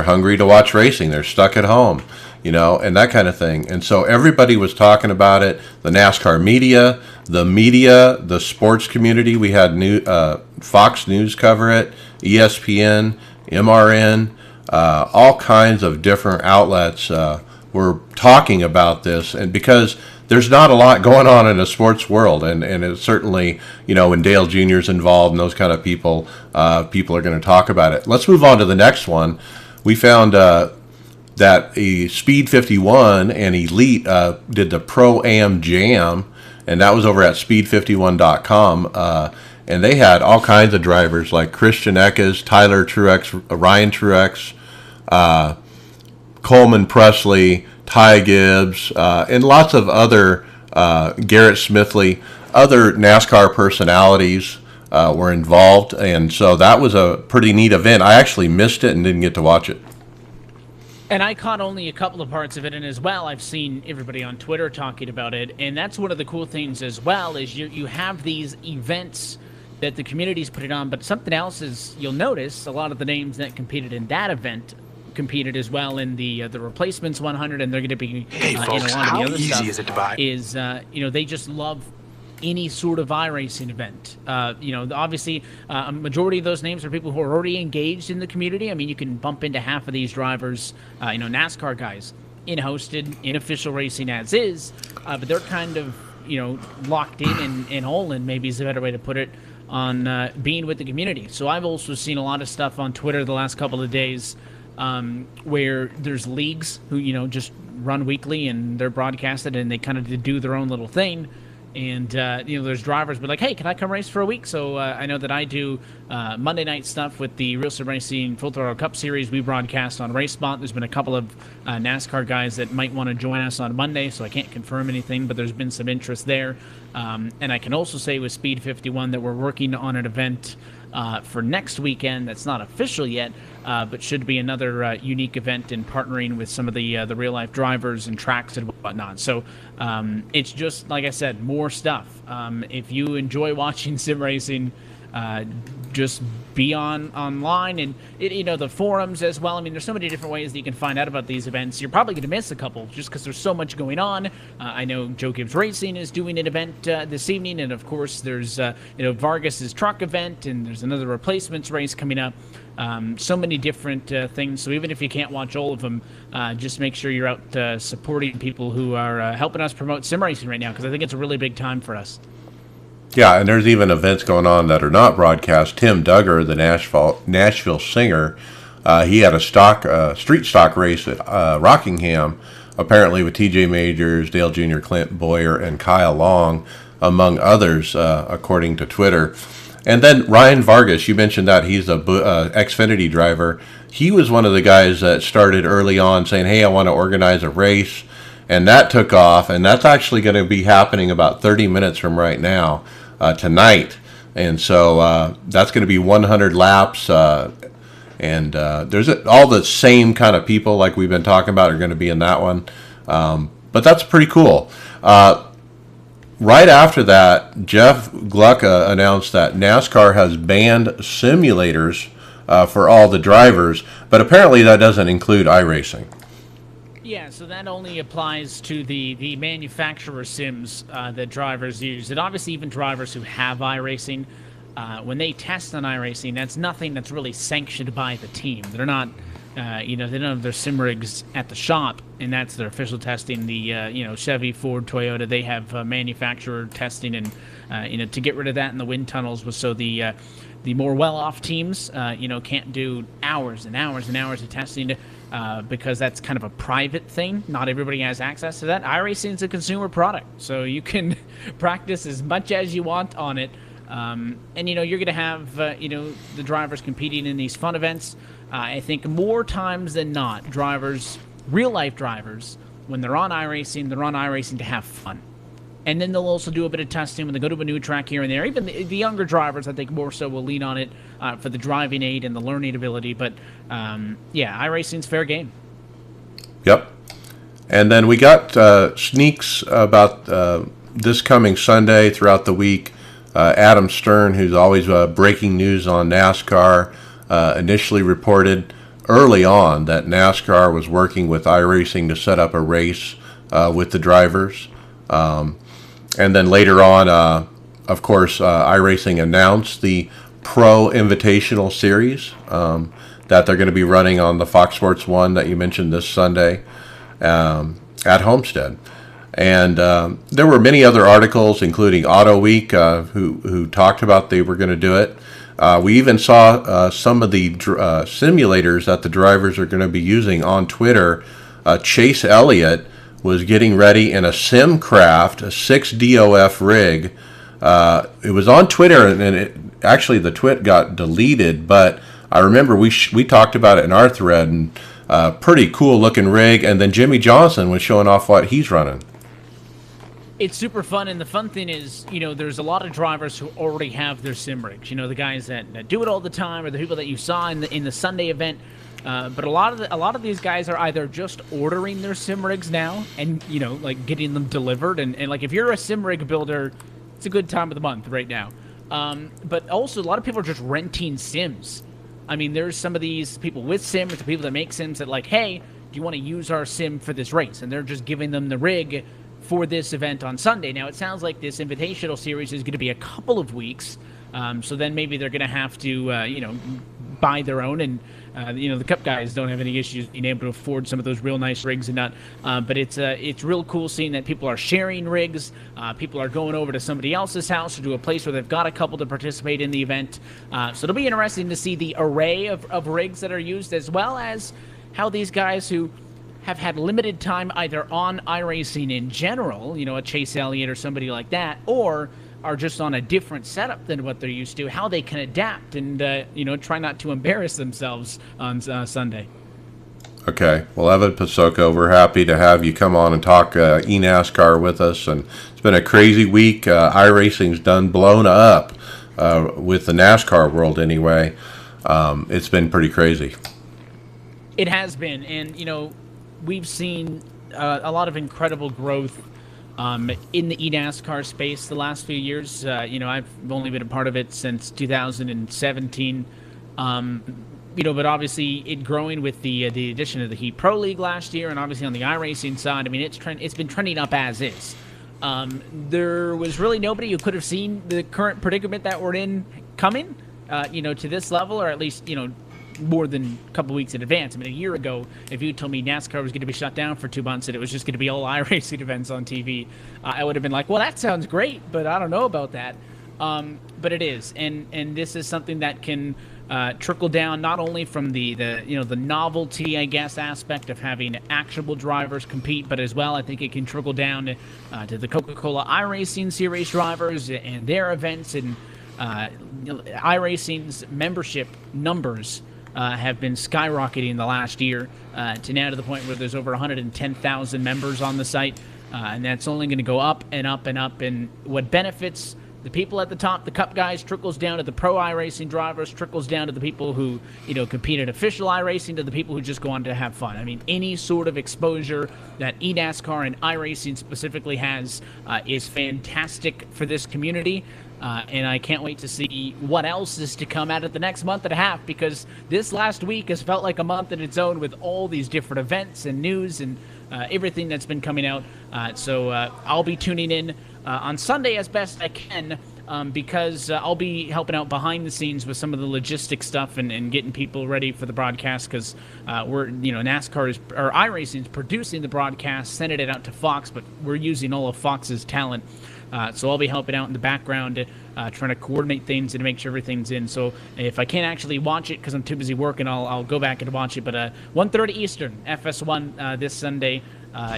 [SPEAKER 3] hungry to watch racing. They're stuck at home, and that kind of thing. And so everybody was talking about it. The NASCAR media, the sports community. We had Fox News cover it, ESPN, MRN, all kinds of different outlets were talking about this. And because there's not a lot going on in the sports world, and it's certainly, when Dale Jr.'s involved and those kind of people are going to talk about it. Let's move on to the next one. We found that a Speed 51 and Elite did the Pro-Am Jam, and that was over at speed51.com, and they had all kinds of drivers like Christian Eckes, Tyler Truex, Ryan Truex, Coleman Presley, Ty Gibbs, and lots of other, Garrett Smithley, other NASCAR personalities, were involved, and so that was a pretty neat event. I actually missed it and didn't get to watch it.
[SPEAKER 6] And I caught only a couple of parts of it, and as well, I've seen everybody on Twitter talking about it, and that's one of the cool things as well, is you have these events that the community's putting on, but something else is, you'll notice, a lot of the names that competed in that event competed as well in the Replacements 100, and they're going to be
[SPEAKER 7] Hey
[SPEAKER 6] in a
[SPEAKER 7] folks,
[SPEAKER 6] lot of the
[SPEAKER 7] how
[SPEAKER 6] other
[SPEAKER 7] easy
[SPEAKER 6] stuff.
[SPEAKER 7] is it to buy?
[SPEAKER 6] Is, they just love any sort of iRacing event. Obviously, a majority of those names are people who are already engaged in the community. I mean, you can bump into half of these drivers, NASCAR guys, in hosted, in official racing as is, but they're kind of, locked in and all in, maybe is a better way to put it, on being with the community. So I've also seen a lot of stuff on Twitter the last couple of days where there's leagues who, just run weekly and they're broadcasted and they kind of do their own little thing. And, there's drivers, but like, hey, can I come race for a week? So I know that I do Monday night stuff with the Real Sim Racing Full Throttle Cup Series. We broadcast on RaceSpot. There's been a couple of NASCAR guys that might want to join us on Monday, so I can't confirm anything, but there's been some interest there. And I can also say with Speed 51 that we're working on an event for next weekend that's not official yet, but should be another unique event in partnering with some of the real-life drivers and tracks and whatnot. So it's just, like I said, more stuff. If you enjoy watching sim racing, just be online and the forums as well. I mean, there's so many different ways that you can find out about these events. You're probably going to miss a couple just because there's so much going on. I know Joe Gibbs Racing is doing an event this evening, and of course there's Vargas's truck event, and there's another Replacements race coming up. So many different things. So even if you can't watch all of them, just make sure you're out supporting people who are helping us promote sim racing right now, because I think it's a really big time for us.
[SPEAKER 3] Yeah, and there's even events going on that are not broadcast. Tim Duggar, the Nashville singer, he had a street stock race at Rockingham, apparently with TJ Majors, Dale Jr., Clint Boyer, and Kyle Long, among others, according to Twitter. And then Ryan Vargas, you mentioned that he's a Xfinity driver. He was one of the guys that started early on saying, hey, I want to organize a race. And that took off, and that's actually going to be happening about 30 minutes from right now, tonight. And so that's going to be 100 laps, and there's all the same kind of people like we've been talking about are going to be in that one. But that's pretty cool. Right after that, Jeff Gluck announced that NASCAR has banned simulators for all the drivers, but apparently that doesn't include iRacing.
[SPEAKER 6] Yeah, so that only applies to the manufacturer sims that drivers use. And obviously even drivers who have iRacing, when they test on iRacing, that's nothing that's really sanctioned by the team. They're not, they don't have their sim rigs at the shop, and that's their official testing. The, Chevy, Ford, Toyota, they have manufacturer testing, and, to get rid of that in the wind tunnels was so the more well-off teams, can't do hours and hours and hours of testing because that's kind of a private thing. Not everybody has access to that. iRacing is a consumer product, so you can practice as much as you want on it. And, you're going to have, the drivers competing in these fun events. I think more times than not, real-life drivers, when they're on iRacing to have fun. And then they'll also do a bit of testing when they go to a new track here and there. Even the younger drivers, I think, more so will lean on it for the driving aid and the learning ability. But, iRacing's fair game.
[SPEAKER 3] Yep. And then we got sneaks about this coming Sunday throughout the week. Adam Stern, who's always breaking news on NASCAR, initially reported early on that NASCAR was working with iRacing to set up a race with the drivers. And then later on, of course, iRacing announced the Pro Invitational Series that they're going to be running on the Fox Sports 1 that you mentioned this Sunday at Homestead. And there were many other articles, including Auto Week, who talked about they were going to do it. We even saw some of the simulators that the drivers are going to be using on Twitter. Chase Elliott was getting ready in a SimCraft, a 6DOF rig. It was on Twitter, and actually the tweet got deleted, but I remember we talked about it in our thread, and pretty cool looking rig. And then Jimmy Johnson was showing off what he's running.
[SPEAKER 6] It's super fun, and the fun thing is, there's a lot of drivers who already have their sim rigs. The guys that do it all the time, or the people that you saw in the Sunday event. But a lot of these guys are either just ordering their sim rigs now, and like getting them delivered, and like if you're a sim rig builder, it's a good time of the month right now. But also a lot of people are just renting sims. I mean, there's some of these people with sims, the people that make sims that like, hey, do you want to use our sim for this race? And they're just giving them the rig for this event on Sunday. Now, it sounds like this Invitational Series is going to be a couple of weeks, so then maybe they're going to have to, buy their own, and the Cup guys don't have any issues being able to afford some of those real nice rigs and not. But it's real cool seeing that people are sharing rigs. People are going over to somebody else's house or to a place where they've got a couple to participate in the event. So it'll be interesting to see the array of rigs that are used, as well as how these guys who have had limited time either on iRacing in general, a Chase Elliott or somebody like that, or are just on a different setup than what they're used to, how they can adapt and, try not to embarrass themselves on Sunday.
[SPEAKER 3] Okay. Well, Evan Pasoko, we're happy to have you come on and talk eNASCAR with us. And it's been a crazy week. iRacing's blown up with the NASCAR world anyway. It's been pretty crazy.
[SPEAKER 6] It has been. And, we've seen a lot of incredible growth in the eNASCAR space the last few years. I've only been a part of it since 2017. But obviously it growing with the addition of the Heat Pro League last year, and obviously on the iRacing side, I mean, it's been trending up as is. There was really nobody who could have seen the current predicament that we're in coming, to this level, or at least, more than a couple weeks in advance. I mean, a year ago, if you told me NASCAR was going to be shut down for 2 months and it was just going to be all iRacing events on TV, I would have been like, well, that sounds great, but I don't know about that. But it is, and this is something that can trickle down not only from the novelty, I guess, aspect of having actionable drivers compete, but as well, I think it can trickle down to the Coca-Cola iRacing Series drivers and their events, and iRacing's membership numbers have been skyrocketing the last year to now to the point where there's over 110,000 members on the site, and that's only going to go up and up and up. And what benefits the people at the top, the Cup guys, trickles down to the pro iRacing drivers, trickles down to the people who compete in official iRacing, to the people who just go on to have fun. I mean, any sort of exposure that eNASCAR and iRacing specifically has is fantastic for this community. And I can't wait to see what else is to come out of the next month and a half, because this last week has felt like a month in its own with all these different events and news and everything that's been coming out. So I'll be tuning in on Sunday as best I can, because I'll be helping out behind the scenes with some of the logistic stuff and getting people ready for the broadcast, because NASCAR or iRacing is producing the broadcast, sending it out to Fox, but we're using all of Fox's talent. So I'll be helping out in the background, trying to coordinate things and to make sure everything's in. So if I can't actually watch it because I'm too busy working, I'll go back and watch it. But 1:30 Eastern, FS1 this Sunday.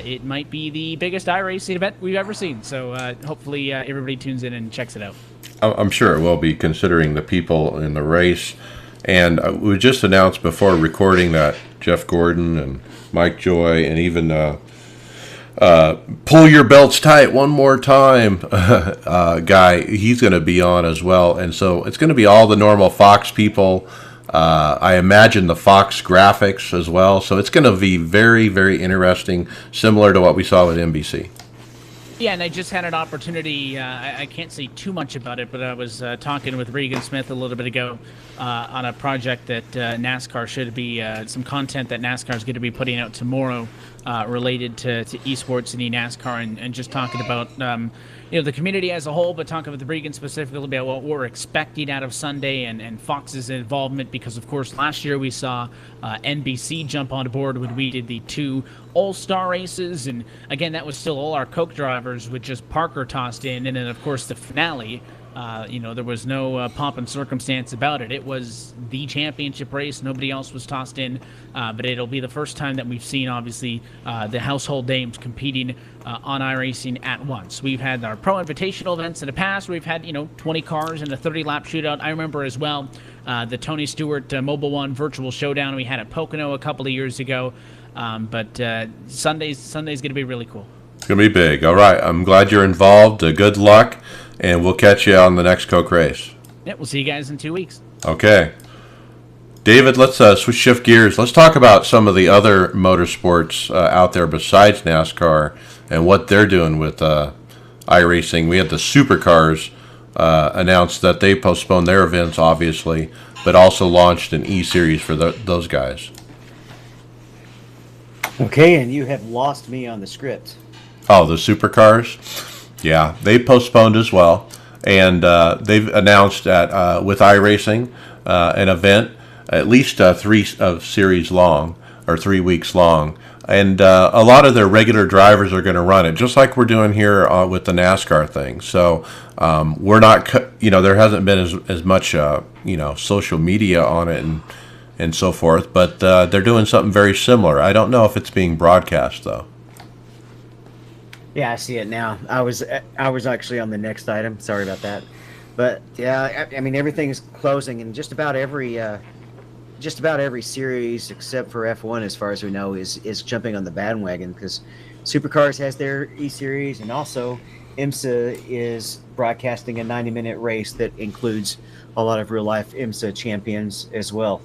[SPEAKER 6] It might be the biggest iRacing event we've ever seen. So hopefully everybody tunes in and checks it out.
[SPEAKER 3] I'm sure it will be, considering the people in the race. And we just announced before recording that Jeff Gordon and Mike Joy and even pull your belts tight one more time guy, he's going to be on as well. And so it's going to be all the normal Fox people. I imagine the Fox graphics as well. So it's going to be very, very interesting, similar to what we saw with NBC.
[SPEAKER 6] Yeah, and I just had an opportunity, I can't say too much about it, but I was talking with Regan Smith a little bit ago on a project that NASCAR should be, some content that NASCAR is going to be putting out tomorrow related to esports and eNASCAR, and just talking about the community as a whole, but talking with Regan specifically about what we're expecting out of Sunday and Fox's involvement, because of course last year we saw NBC jump on board when we did the 2 all-star races, and again that was still all our Coke drivers with just Parker tossed in, and then of course the finale, there was no pomp and circumstance about it. It was the championship race. Nobody else was tossed in, but it'll be the first time that we've seen, obviously, the household names competing on iRacing at once. We've had our Pro Invitational events in the past. We've had, 20 cars and a 30-lap shootout. I remember as well the Tony Stewart Mobile One Virtual Showdown we had at Pocono a couple of years ago. But Sunday's going to be really cool.
[SPEAKER 3] It's going to be big. All right. I'm glad you're involved. Good luck, and we'll catch you on the next Coke race.
[SPEAKER 6] Yeah, we'll see you guys in 2 weeks.
[SPEAKER 3] Okay. David, let's shift gears. Let's talk about some of the other motorsports out there besides NASCAR and what they're doing with iRacing. We had the supercars announced that they postponed their events, obviously, but also launched an E-Series for those guys.
[SPEAKER 1] Okay, and you have lost me on the script.
[SPEAKER 3] Oh, the supercars? Yeah, they postponed as well. And they've announced that with iRacing, an event at least 3 series long, or 3 weeks long. And a lot of their regular drivers are going to run it, just like we're doing here with the NASCAR thing. So we're not, there hasn't been as much, social media on it and so forth. But they're doing something very similar. I don't know if it's being broadcast, though.
[SPEAKER 1] Yeah, I see it now. I was actually on the next item. Sorry about that. But yeah, I mean everything is closing, and just about every series except for F1, as far as we know, is jumping on the bandwagon, because Supercars has their E-Series, and also IMSA is broadcasting a 90-minute race that includes a lot of real-life IMSA champions as well.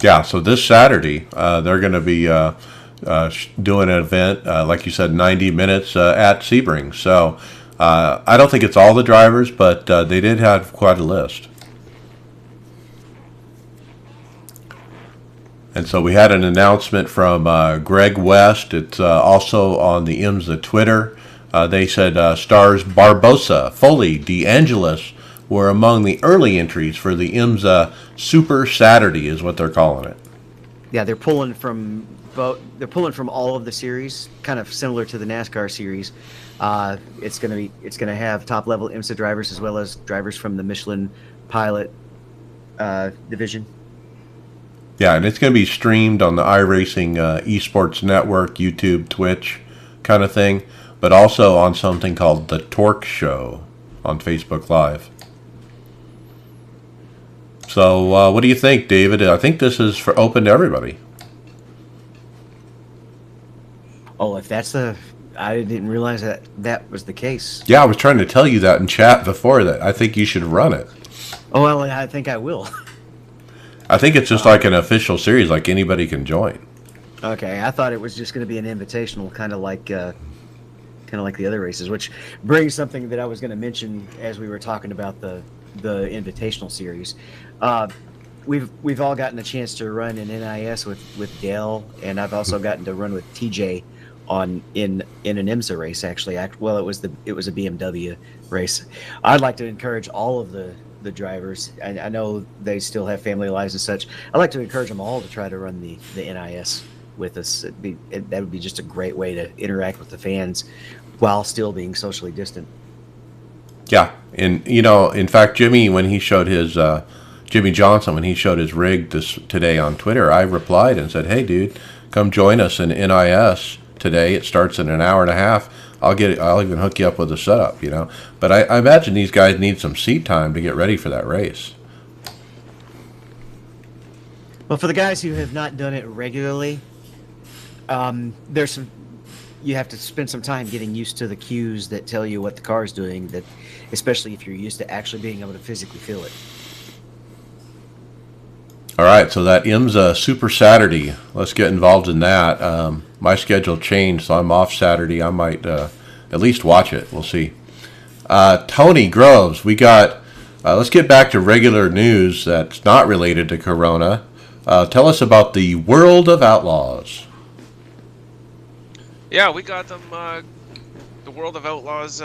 [SPEAKER 3] Yeah, so this Saturday they're going to be doing an event, like you said, 90 minutes at Sebring. So I don't think it's all the drivers, but they did have quite a list. And so we had an announcement from Greg West. It's also on the IMSA Twitter. They said stars Barbosa, Foley, DeAngelis were among the early entries for the IMSA Super Saturday, is what they're calling it.
[SPEAKER 1] Yeah, they're pulling from all of the series, kind of similar to the NASCAR series. It's gonna have top level IMSA drivers as well as drivers from the Michelin Pilot division.
[SPEAKER 3] Yeah, and it's going to be streamed on the iRacing Esports Network, YouTube, Twitch kind of thing, but also on something called The Torque Show on Facebook Live. So what do you think, David? I think this is open to everybody.
[SPEAKER 1] Oh, if that's I didn't realize that was the case.
[SPEAKER 3] Yeah, I was trying to tell you that in chat before that. I think you should run it.
[SPEAKER 1] Oh, well, I think I will.
[SPEAKER 3] I think it's just like an official series, like anybody can join.
[SPEAKER 1] Okay, I thought it was just going to be an invitational, kind of like the other races, which brings something that I was going to mention as we were talking about the invitational series. We've all gotten a chance to run an NIS with Dale, and I've also gotten to run with TJ in an IMSA race. Actually, well, it was a BMW race. I'd like to encourage all of the drivers. I know they still have family lives and such. I'd like to encourage them all to try to run the NIS with us. That would be just a great way to interact with the fans while still being socially distant.
[SPEAKER 3] Yeah, and in fact, Jimmy, when he showed his Jimmy Johnson, when he showed his rig today on Twitter, I replied and said, "Hey, dude, come join us in NIS today. It starts in an hour and a half. I'll even hook you up with a setup, But I imagine these guys need some seat time to get ready for that race.
[SPEAKER 1] Well, for the guys who have not done it regularly, you have to spend some time getting used to the cues that tell you what the car is doing, that especially if you're used to actually being able to physically feel it.
[SPEAKER 3] All right, so that IMSA Super Saturday, let's get involved in that. My schedule changed, so I'm off Saturday. I might at least watch it. We'll see. Tony Groves, we got, let's get back to regular news that's not related to Corona. Tell us about the World of Outlaws.
[SPEAKER 4] Yeah, we got them, the World of Outlaws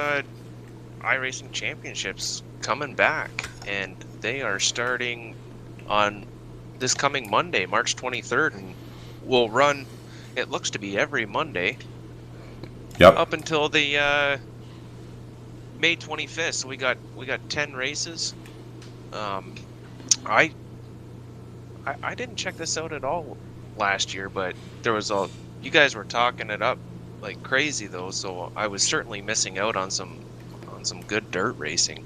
[SPEAKER 4] iRacing Championships coming back, and they are starting on this coming Monday, March 23rd, and will run, it looks to be every Monday.
[SPEAKER 3] Yep.
[SPEAKER 4] Up until the May 25th. So we got 10 races. I didn't check this out at all last year, but you guys were talking it up like crazy though, so I was certainly missing out on some good dirt racing.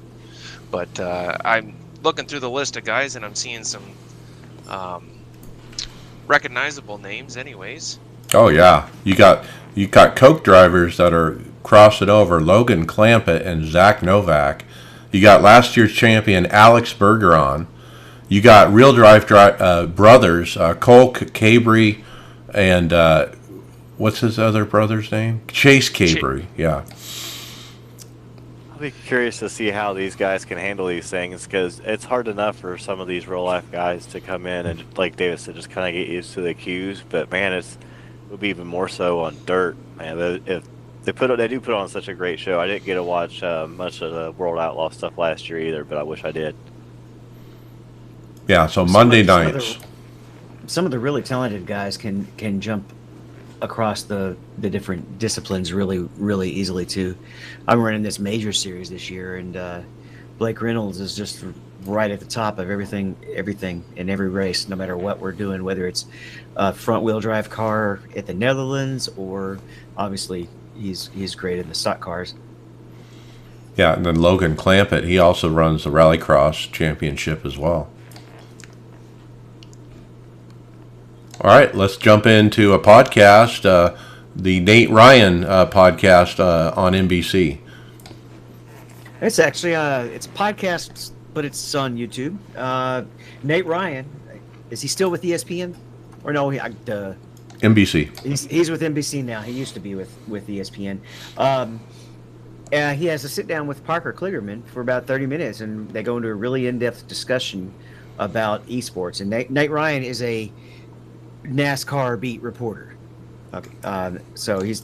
[SPEAKER 4] But I'm looking through the list of guys, and I'm seeing some recognizable names anyways.
[SPEAKER 3] Oh yeah, you got Coke drivers that are crossing over, Logan Clampett and Zach Novak. You got last year's champion Alex Bergeron. You got real drive brothers, Cole Cabry and what's his other brother's name? Chase Cabry. Yeah.
[SPEAKER 7] I'll be curious to see how these guys can handle these things, because it's hard enough for some of these real life guys to come in and, like David said, just kind of get used to the cues. But man, it would be even more so on dirt. Man, if they do put on such a great show. I didn't get to watch much of the World Outlaw stuff last year either, but I wish I did.
[SPEAKER 3] Yeah, so Monday nights.
[SPEAKER 1] Some of the really talented guys can jump across the different disciplines really easily too. I'm running this major series this year, and Blake Reynolds is just right at the top of everything in every race, no matter what we're doing, whether it's a front wheel drive car at the Netherlands or obviously he's great in the stock cars.
[SPEAKER 3] Yeah, and then Logan Clampett, he also runs the Rallycross Championship as well. All right, let's jump into a podcast, the Nate Ryan podcast on NBC.
[SPEAKER 1] It's actually it's a podcast, but it's on YouTube. Nate Ryan, is he still with ESPN? Or no,
[SPEAKER 3] NBC.
[SPEAKER 1] He's with NBC now. He used to be with ESPN. He has a sit down with Parker Kligerman for about 30 minutes, and they go into a really in-depth discussion about esports. And Nate Ryan is a NASCAR beat reporter. Okay, so he's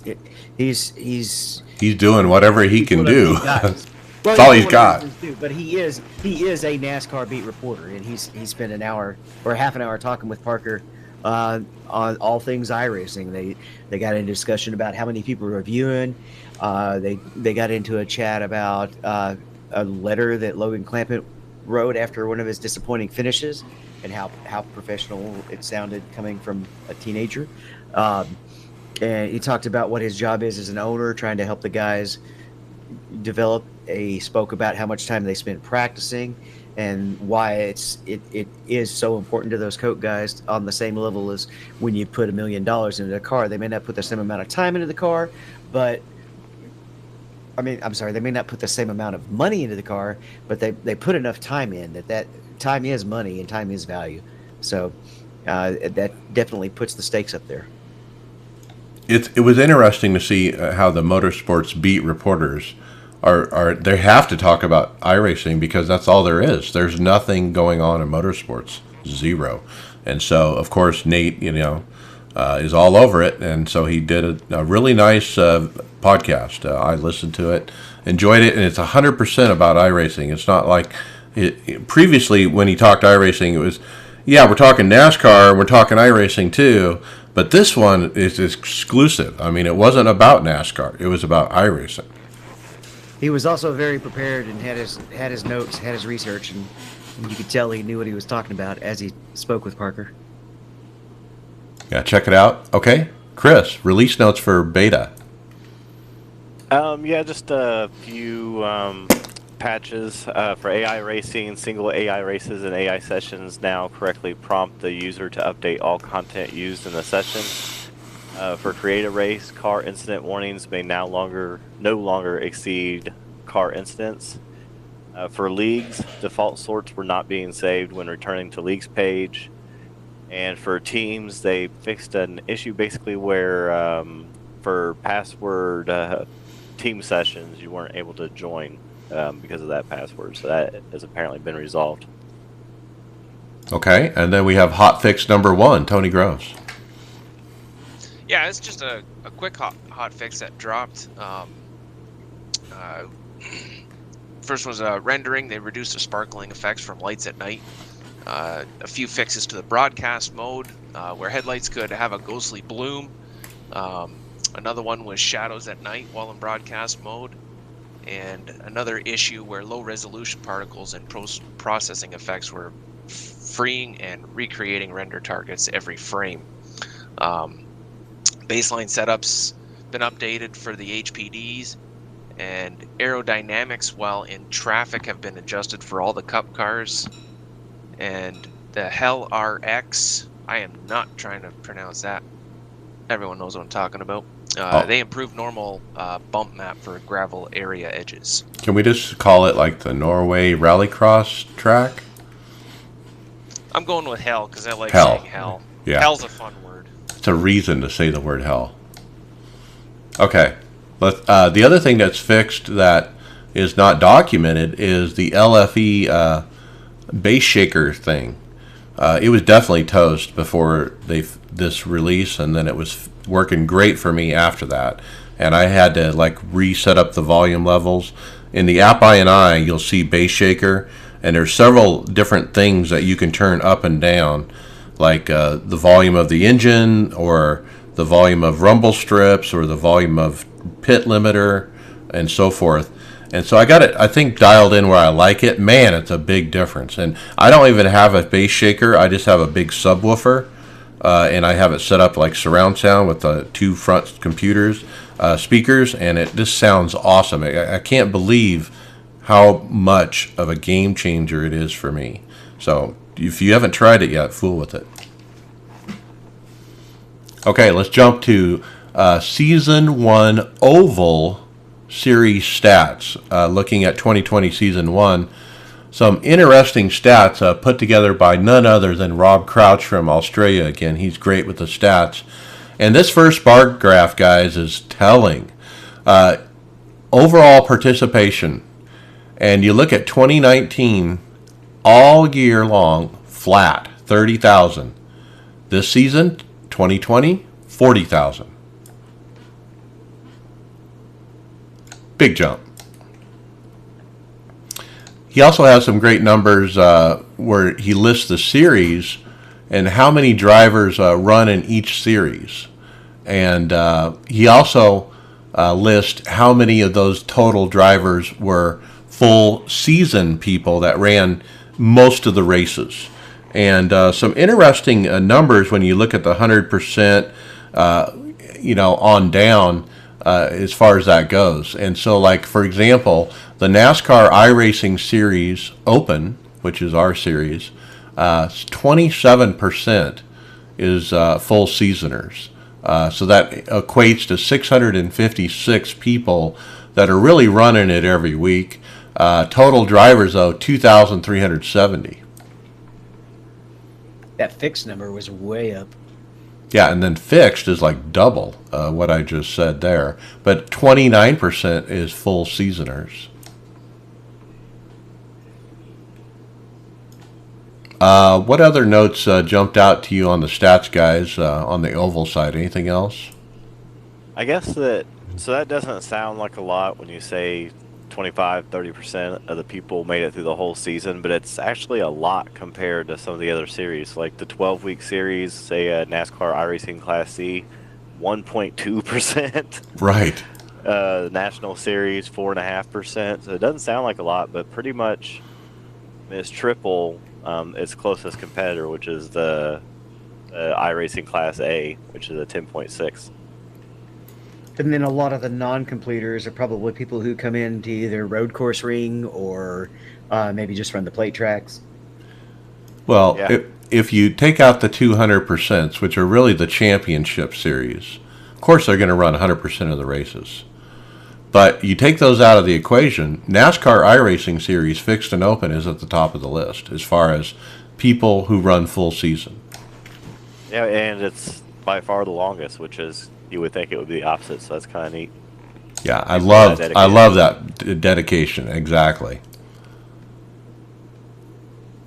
[SPEAKER 3] doing whatever he can do.
[SPEAKER 1] Well,
[SPEAKER 3] that's all he's got.
[SPEAKER 1] But he is a NASCAR beat reporter, and he's spent an hour or half an hour talking with Parker on all things iRacing. They got into discussion about how many people were viewing. They got into a chat about a letter that Logan Clampett wrote after one of his disappointing finishes, and how professional it sounded coming from a teenager. And he talked about what his job is as an owner, trying to help the guys develop. He spoke about how much time they spend practicing and why it is so important to those Coke guys on the same level as when you put $1 million into a car. They may not put the same amount of time into the car, but they may not put the same amount of money into the car, but they put enough time in that time is money and time is value. So that definitely puts the stakes up there.
[SPEAKER 3] It was interesting to see how the motorsports beat reporters are they have to talk about iRacing because that's all there is. There's nothing going on in motorsports, zero. And so, of course, Nate, is all over it, and so he did a really nice podcast. I listened to it, enjoyed it, and it's 100% about iRacing. It's not like previously when he talked iRacing, it was, we're talking NASCAR, we're talking iRacing too, but this one is exclusive. I mean, it wasn't about NASCAR, it was about iRacing.
[SPEAKER 1] He was also very prepared and had his notes, had his research, and you could tell he knew what he was talking about as he spoke with Parker.
[SPEAKER 3] Yeah, check it out. Okay, Chris, release notes for beta.
[SPEAKER 7] Just a few patches for AI racing. Single AI races and AI sessions now correctly prompt the user to update all content used in the session. For create a race, car incident warnings may no longer exceed car incidents. For leagues, default sorts were not being saved when returning to leagues page. And for teams, they fixed an issue basically where for password team sessions, you weren't able to join because of that password. So that has apparently been resolved.
[SPEAKER 3] Okay, and then we have hot fix number 1, Tony Groves.
[SPEAKER 4] Yeah, it's just a quick hot fix that dropped. First was rendering. They reduced the sparkling effects from lights at night. A few fixes to the broadcast mode, where headlights could have a ghostly bloom. Another one was shadows at night while in broadcast mode. And another issue where low resolution particles and processing effects were freeing and recreating render targets every frame. Baseline setups been updated for the HPDs, and aerodynamics while in traffic have been adjusted for all the Cup cars. And the Hell RX, I am not trying to pronounce that. Everyone knows what I'm talking about.
[SPEAKER 3] Oh.
[SPEAKER 4] They improved normal bump map for gravel area edges.
[SPEAKER 3] Can we just call it like the Norway Rallycross track?
[SPEAKER 4] I'm going with hell because I like
[SPEAKER 3] Hell.
[SPEAKER 4] saying hell.
[SPEAKER 3] Yeah.
[SPEAKER 4] Hell's a fun word.
[SPEAKER 3] It's a reason to say the word hell. Okay. The other thing that's fixed that is not documented is the LFE base shaker thing. It was definitely toast before this release, and then it was working great for me after that. And I had to like reset up the volume levels. In the app INI, you'll see base shaker, and there's several different things that you can turn up and down, like the volume of the engine, or the volume of rumble strips, or the volume of pit limiter, and so forth. And so I got it, I think, dialed in where I like it. Man, it's a big difference. And I don't even have a bass shaker. I just have a big subwoofer, and I have it set up like surround sound with the two front speakers, and it just sounds awesome. I can't believe how much of a game changer it is for me. So if you haven't tried it yet, fool with it. Okay, let's jump to Season 1 Oval Series stats. Looking at 2020 Season 1, some interesting stats put together by none other than Rob Crouch from Australia. Again, he's great with the stats. And this first bar graph, guys, is telling. Overall participation. And you look at 2019, all year long, flat, 30,000. This season, 2020, 40,000. Big jump. He also has some great numbers where he lists the series and how many drivers run in each series. And he also lists how many of those total drivers were full season people that ran most of the races. And some interesting numbers when you look at the 100%, on down as far as that goes. And so, like, for example, the NASCAR iRacing Series Open, which is our series, 27% is full seasoners. So that equates to 656 people that are really running it every week. Total drivers, though, 2,370.
[SPEAKER 1] That fixed number was way up.
[SPEAKER 3] Yeah, and then fixed is like double what I just said there. But 29% is full seasoners. What other notes jumped out to you on the stats, guys, on the oval side? Anything else?
[SPEAKER 7] I guess that doesn't sound like a lot when you say 25-30% of the people made it through the whole season, but it's actually a lot compared to some of the other series, like the 12-week series, say NASCAR iRacing Class C, 1.2%.
[SPEAKER 3] Right.
[SPEAKER 7] National Series, 4.5%. So it doesn't sound like a lot, but pretty much it's triple its closest competitor, which is the iRacing Class A, which is a 10.6.
[SPEAKER 1] And then a lot of the non-completers are probably people who come in to either road course ring or maybe just run the plate tracks.
[SPEAKER 3] Well,
[SPEAKER 7] Yeah.
[SPEAKER 3] if you take out the 200%, which are really the championship series, of course they're going to run 100% of the races. But you take those out of the equation, NASCAR iRacing Series Fixed and Open is at the top of the list as far as people who run full season.
[SPEAKER 7] Yeah, and it's by far the longest, which is, you would think it would be the opposite, so that's kind of neat.
[SPEAKER 3] Yeah, I
[SPEAKER 7] People
[SPEAKER 3] love
[SPEAKER 7] that
[SPEAKER 3] I love that dedication, exactly.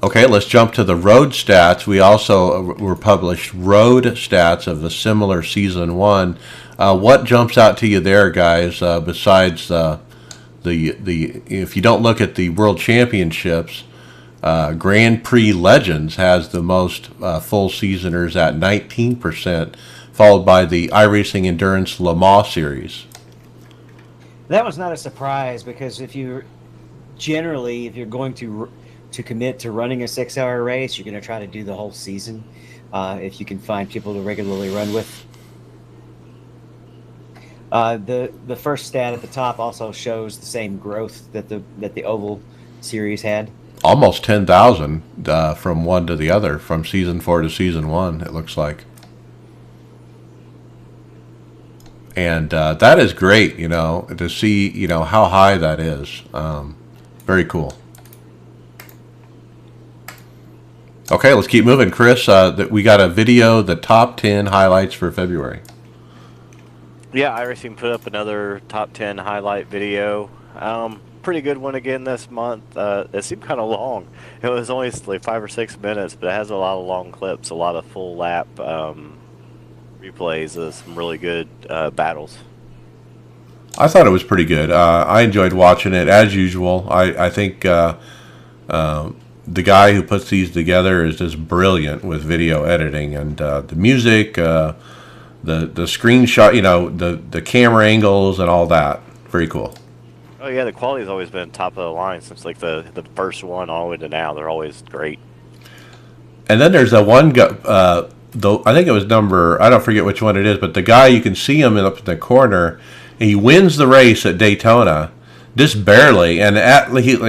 [SPEAKER 3] Okay, let's jump to the road stats. We also were published road stats of the similar season one. What jumps out to you there, guys? Besides the if you don't look at the World Championships, Grand Prix Legends has the most full seasoners at 19%, followed by the iRacing Endurance Le Mans Series.
[SPEAKER 1] That was not a surprise because if you're going to commit to running a 6-hour race, you're going to try to do the whole season. If you can find people to regularly run with. The first stat at the top also shows the same growth that the Oval Series had.
[SPEAKER 3] Almost 10,000 from one to the other, from season 4 to season 1. It looks like. And that is great, to see, how high that is. Very cool. Okay, let's keep moving, Chris. That we got a video, the top 10 highlights for February.
[SPEAKER 7] Yeah, iRacing put up another top 10 highlight video. Pretty good one again this month. It seemed kind of long. It was only like 5 or 6 minutes, but it has a lot of long clips, a lot of full lap replays of some really good battles.
[SPEAKER 3] I thought it was pretty good. I enjoyed watching it as usual. I think the guy who puts these together is just brilliant with video editing and the music, the screenshot, the camera angles and all that. Very cool.
[SPEAKER 7] Oh yeah, the quality's always been top of the line since like the first one all the way to now. They're always great.
[SPEAKER 3] And then there's that one guy, I think it was I don't forget which one it is, but the guy, you can see him up in the corner. He wins the race at Daytona, just barely, and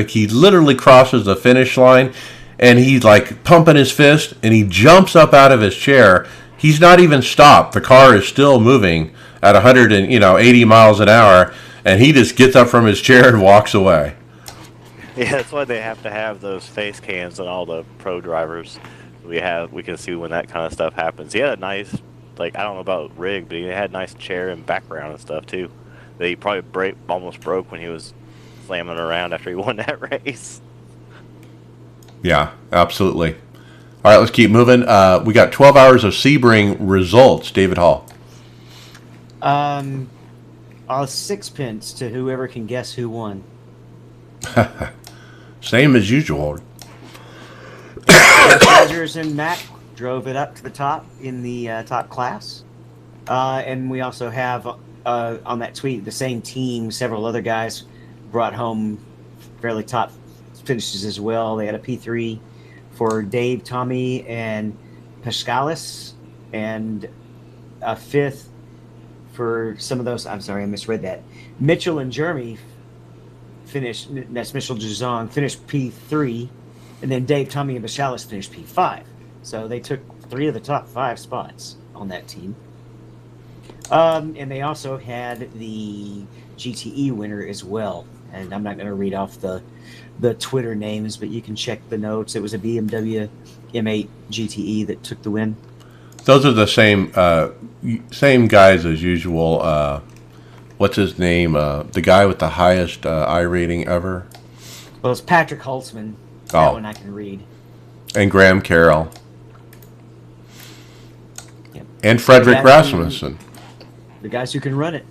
[SPEAKER 3] he literally crosses the finish line, and he's like pumping his fist, and he jumps up out of his chair. He's not even stopped. The car is still moving at 180 miles an hour, and he just gets up from his chair and walks away.
[SPEAKER 7] Yeah, that's why they have to have those face cams on all the pro drivers. We can see when that kind of stuff happens. He had a nice, I don't know about rig, but he had a nice chair and background and stuff too. That he probably almost broke when he was slamming around after he won that race.
[SPEAKER 3] Yeah, absolutely. All right, let's keep moving. We got 12 hours of Sebring results. David Hall.
[SPEAKER 1] I'll sixpence to whoever can guess who won.
[SPEAKER 3] Same as usual.
[SPEAKER 1] Rogers and Mack drove it up to the top in the top class. And we also have on that tweet the same team, several other guys brought home fairly top finishes as well. They had a P3 for Dave, Tommy, and Pascalis, and a fifth for some of those. I'm sorry, I misread that. Mitchell and Jeremy finished. That's Mitchell Juzong finished P3, and then Dave, Tommy, and Pascalis finished P5. So they took 3 of the top 5 spots on that team. And they also had the GTE winner as well. And I'm not going to read off the Twitter names, but you can check the notes. It was a BMW M8 GTE that took the win.
[SPEAKER 3] Those are the same guys as usual. What's his name? The guy with the highest I rating ever?
[SPEAKER 1] Well, it's Patrick Holtzman. That one I can read.
[SPEAKER 3] And Graham Carroll.
[SPEAKER 1] Yep.
[SPEAKER 3] And Frederick Rasmussen.
[SPEAKER 1] The guys who can run it.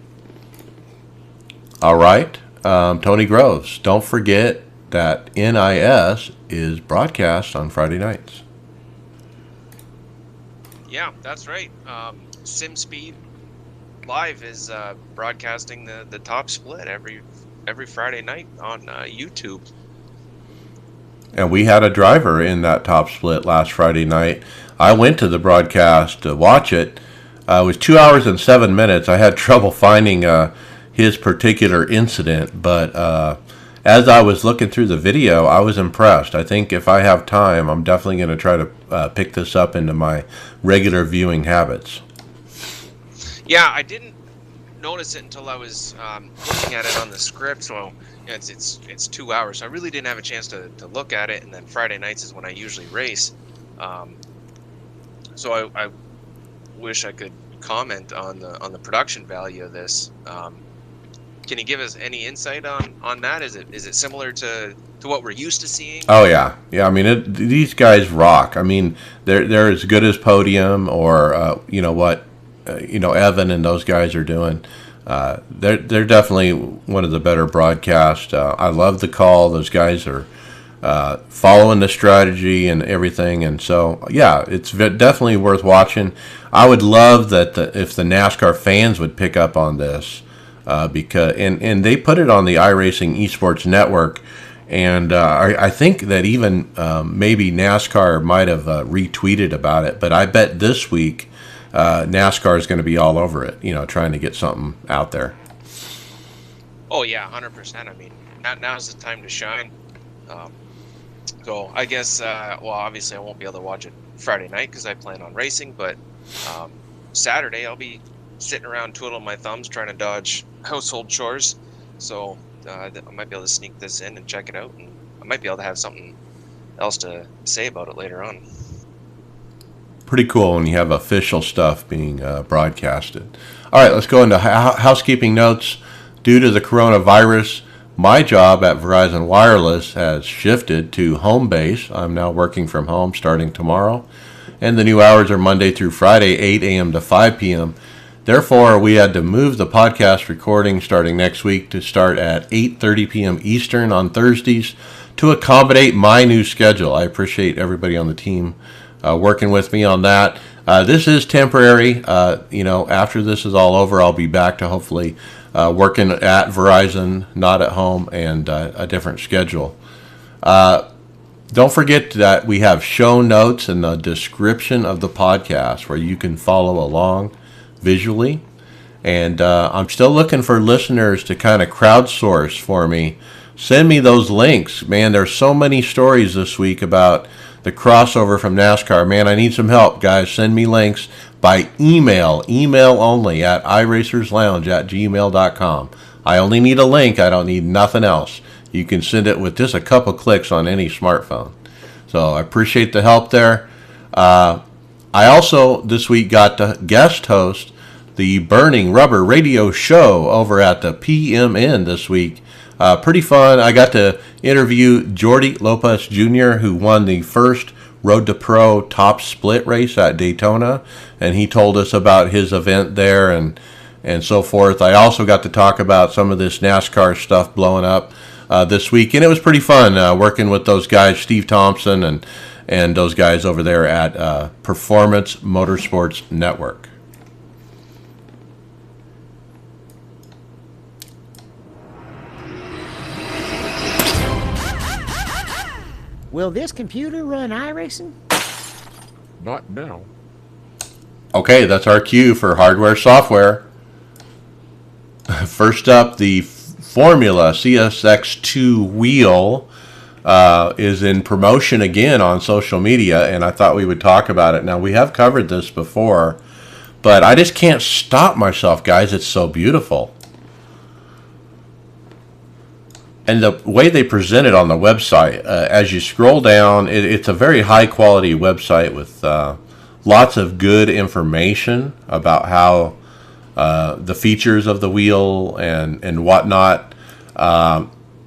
[SPEAKER 3] All right. Tony Groves. Don't forget that NIS is broadcast on Friday nights.
[SPEAKER 4] Yeah, that's right. SimSpeed Live is broadcasting the top split every Friday night on YouTube.
[SPEAKER 3] And we had a driver in that top split last Friday night. I went to the broadcast to watch it. It was 2 hours and 7 minutes. I had trouble finding his particular incident, but as I was looking through the video, I was impressed. I think if I have time, I'm definitely going to try to pick this up into my regular viewing habits.
[SPEAKER 4] Yeah, I didn't notice it until I was looking at it on the script. So it's 2 hours. So I really didn't have a chance to look at it. And then Friday nights is when I usually race. So I wish I could comment on the production value of this. Can you give us any insight on that? Is it similar to what we're used to seeing?
[SPEAKER 3] Oh yeah. I mean, these guys rock. I mean, they're as good as Podium or Evan and those guys are doing. They're definitely one of the better broadcasts. I love the call. Those guys are following the strategy and everything, and so yeah, it's definitely worth watching. I would love that if the NASCAR fans would pick up on this, because and they put it on the iRacing Esports Network, and I think that even maybe NASCAR might have retweeted about it, but I bet this week NASCAR is going to be all over it, trying to get something out there.
[SPEAKER 4] Oh yeah, 100%. I mean, now's the time to shine. So I guess, obviously I won't be able to watch it Friday night because I plan on racing, but Saturday I'll be sitting around twiddling my thumbs trying to dodge household chores. So I might be able to sneak this in and check it out, and I might be able to have something else to say about it later on.
[SPEAKER 3] Pretty cool when you have official stuff being broadcasted. All right, let's go into housekeeping notes. Due to the coronavirus, my job at Verizon Wireless has shifted to home base. I'm now working from home starting tomorrow, and the new hours are Monday through Friday, 8 a.m. to 5 p.m. Therefore, we had to move the podcast recording starting next week to start at 8:30 p.m. Eastern on Thursdays to accommodate my new schedule. I appreciate everybody on the team working with me on that. This is temporary. After this is all over, I'll be back to hopefully working at Verizon, not at home, and a different schedule. Don't forget that we have show notes in the description of the podcast where you can follow along visually. And I'm still looking for listeners to kind of crowdsource for me. Send me those links. Man, there's so many stories this week about the crossover from NASCAR. Man, I need some help, guys. Send me links by email only at iRacersLounge@gmail.com. I only need a link. I don't need nothing else. You can send it with just a couple clicks on any smartphone. So I appreciate the help there. I also this week got to guest host the Burning Rubber radio show over at the PMN this week. Pretty fun. I got to interview Jordy Lopez Jr., who won the first Road to Pro top split race at Daytona, and he told us about his event there and so forth. I also got to talk about some of this NASCAR stuff blowing up this week, and it was pretty fun working with those guys, Steve Thompson and those guys over there at Performance Motorsports Network.
[SPEAKER 1] Will this computer run iRacing?
[SPEAKER 2] Not now.
[SPEAKER 3] Okay, that's our cue for hardware software. First up, the Formula CSX2 wheel is in promotion again on social media, and I thought we would talk about it. Now, we have covered this before, but I just can't stop myself, guys. It's so beautiful. And the way they present it on the website, as you scroll down, it's a very high quality website with lots of good information about how the features of the wheel and whatnot.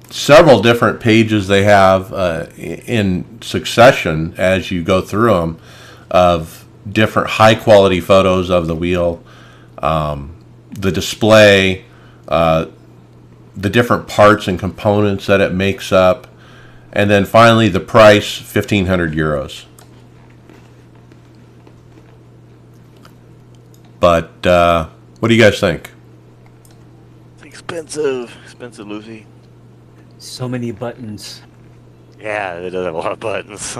[SPEAKER 3] Several different pages they have in succession as you go through them of different high quality photos of the wheel, the display, the different parts and components that it makes up, and then finally the price, 1,500 euros. But what do you guys think?
[SPEAKER 7] It's expensive, Lucy.
[SPEAKER 1] So many buttons.
[SPEAKER 7] Yeah, it does have a lot of buttons.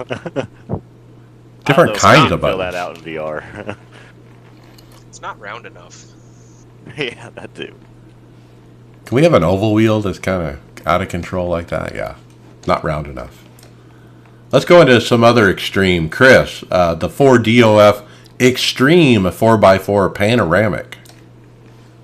[SPEAKER 3] Different kinds of buttons.
[SPEAKER 7] Fill that out in VR.
[SPEAKER 4] It's not round enough.
[SPEAKER 7] Yeah, that too.
[SPEAKER 3] Can we have an oval wheel that's kind of out of control like that? Yeah, not round enough. Let's go into some other extreme. Chris, the Ford DOF Extreme 4x4 Panoramic.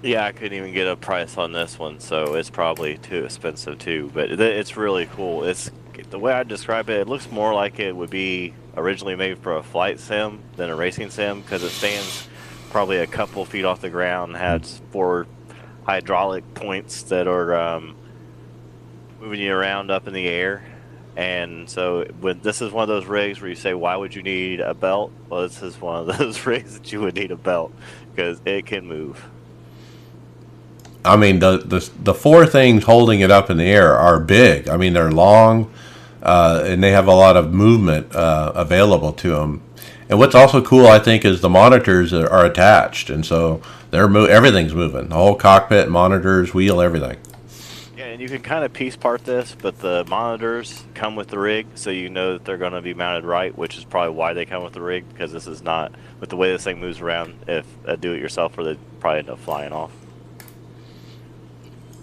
[SPEAKER 7] Yeah, I couldn't even get a price on this one, so it's probably too expensive too. But it's really cool. It's the way I describe it. It looks more like it would be originally made for a flight sim than a racing sim because it stands probably a couple feet off the ground, has 4 hydraulic points that are moving you around up in the air. And so this is one of those rigs where you say, why would you need a belt? Well, this is one of those rigs that you would need a belt because it can move.
[SPEAKER 3] I mean, the 4 things holding it up in the air are big. I mean, they're long, and they have a lot of movement available to them. And what's also cool, I think, is the monitors are attached, and so everything's moving. The whole cockpit, monitors, wheel, everything.
[SPEAKER 7] Yeah, and you can kind of piece part this, but the monitors come with the rig, so you know that they're going to be mounted right, which is probably why they come with the rig, because this is not, with the way this thing moves around, if a do-it-yourselfer, they'd probably end up flying off.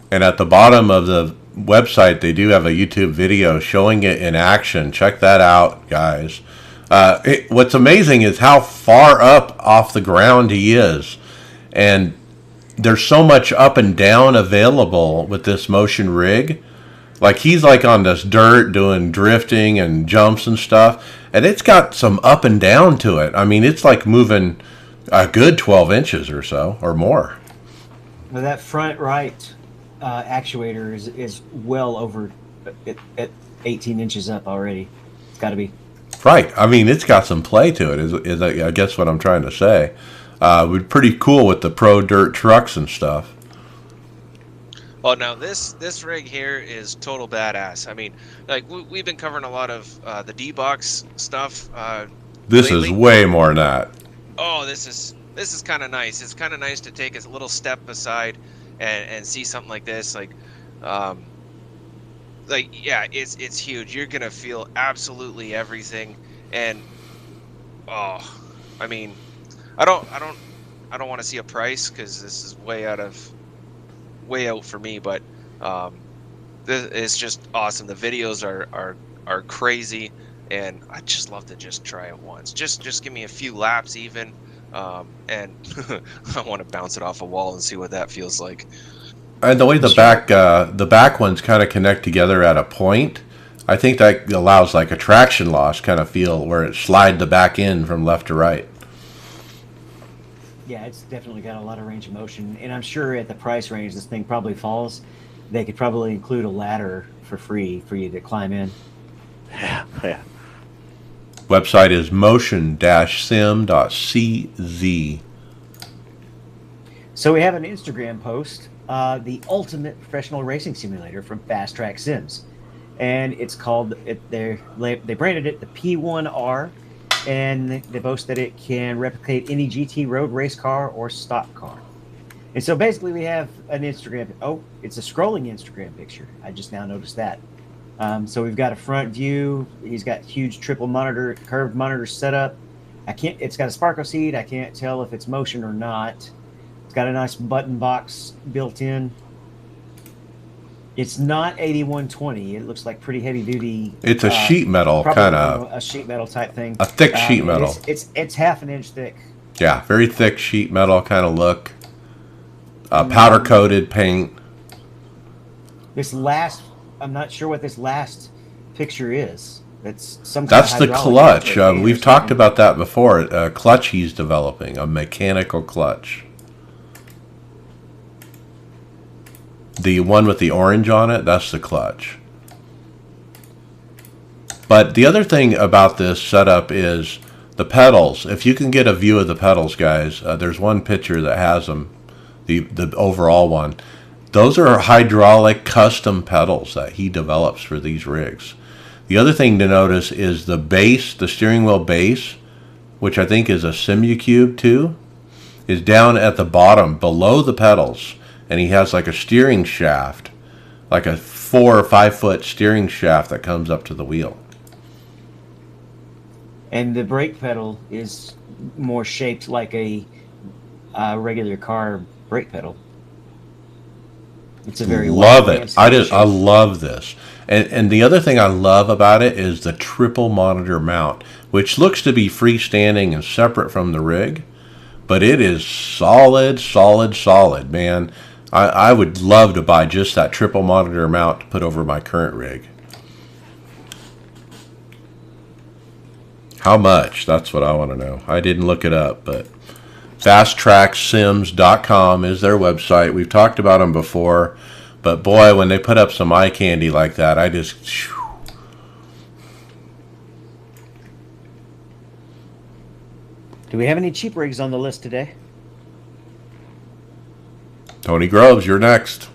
[SPEAKER 3] And at the bottom of the website, they do have a YouTube video showing it in action. Check that out, guys. What's amazing is how far up off the ground he is. and there's so much up and down available with this motion rig. Like he's like on this dirt doing drifting and jumps and stuff, and it's got some up and down to it. I mean, it's like moving a good 12 inches or so or more.
[SPEAKER 1] Well, that front right actuator is well over at 18 inches up already. It's got to be.
[SPEAKER 3] Right. I mean, it's got some play to it, is I guess what I'm trying to say. Would be pretty cool with the pro dirt trucks and stuff.
[SPEAKER 4] Well, now this rig here is total badass. I mean, like we've been covering a lot of the D-Box stuff.
[SPEAKER 3] This
[SPEAKER 4] lately.
[SPEAKER 3] is way more than that.
[SPEAKER 4] Oh, this is kind of nice. It's kind of nice to take a little step aside and see something like this. Like yeah, it's huge. You're gonna feel absolutely everything, and oh, I mean, I don't want to see a price because this is way out for me, but this is just awesome. The videos are crazy, and I just love to just try it once. Just give me a few laps even, and I want to bounce it off a wall and see what that feels like.
[SPEAKER 3] And the way the back ones kind of connect together at a point, I think that allows like a traction loss kind of feel where it slide the back end from left to right.
[SPEAKER 1] Yeah, it's definitely got a lot of range of motion, and I'm sure at the price range this thing probably falls. They could probably include a ladder for free for you to climb in.
[SPEAKER 7] Yeah.
[SPEAKER 3] Website is motion-sim.cz.
[SPEAKER 1] So we have an Instagram post, the ultimate professional racing simulator from Fast Track Sims, and it's called they branded it the P1R. And they boast that it can replicate any GT road race car or stock car. And so basically we have an Instagram. Oh, it's a scrolling Instagram picture. I just now noticed that. So we've got a front view. He's got huge triple monitor, curved monitor setup. It's got a Sparco seat. I can't tell if it's motion or not. It's got a nice button box built in. It's not 8120. It looks like pretty heavy duty.
[SPEAKER 3] It's a sheet metal kind of
[SPEAKER 1] a sheet metal type thing.
[SPEAKER 3] A thick sheet metal.
[SPEAKER 1] It's half an inch thick.
[SPEAKER 3] Yeah, very thick sheet metal kind of look. Powder coated paint.
[SPEAKER 1] I'm not sure what this last picture is. That's some.
[SPEAKER 3] That's
[SPEAKER 1] kind of
[SPEAKER 3] the
[SPEAKER 1] hydraulic
[SPEAKER 3] clutch.
[SPEAKER 1] actuator
[SPEAKER 3] We've
[SPEAKER 1] or
[SPEAKER 3] talked
[SPEAKER 1] something.
[SPEAKER 3] about that before. A clutch he's developing, a mechanical clutch. The one with the orange on it, that's the clutch. But the other thing about this setup is the pedals. If you can get a view of the pedals, guys, there's one picture that has them, the overall one. Those are hydraulic custom pedals that he develops for these rigs. The other thing to notice is the base, the steering wheel base, which I think is a Simucube too, is down at the bottom below the pedals. And he has like a steering shaft, like a 4 or 5 foot steering shaft that comes up to the wheel.
[SPEAKER 1] And the brake pedal is more shaped like a regular car brake pedal. It's a very
[SPEAKER 3] love it.
[SPEAKER 1] fancy
[SPEAKER 3] I
[SPEAKER 1] shape.
[SPEAKER 3] love this. And the other thing I love about it is the triple monitor mount, which looks to be freestanding and separate from the rig, but it is solid, man. I would love to buy just that triple monitor mount to put over my current rig. How much? That's what I want to know. I didn't look it up, but fasttracksims.com is their website. We've talked about them before, but boy, when they put up some eye candy like that, I just...
[SPEAKER 1] Do we have any cheap rigs on the list today?
[SPEAKER 3] Tony Groves, you're next.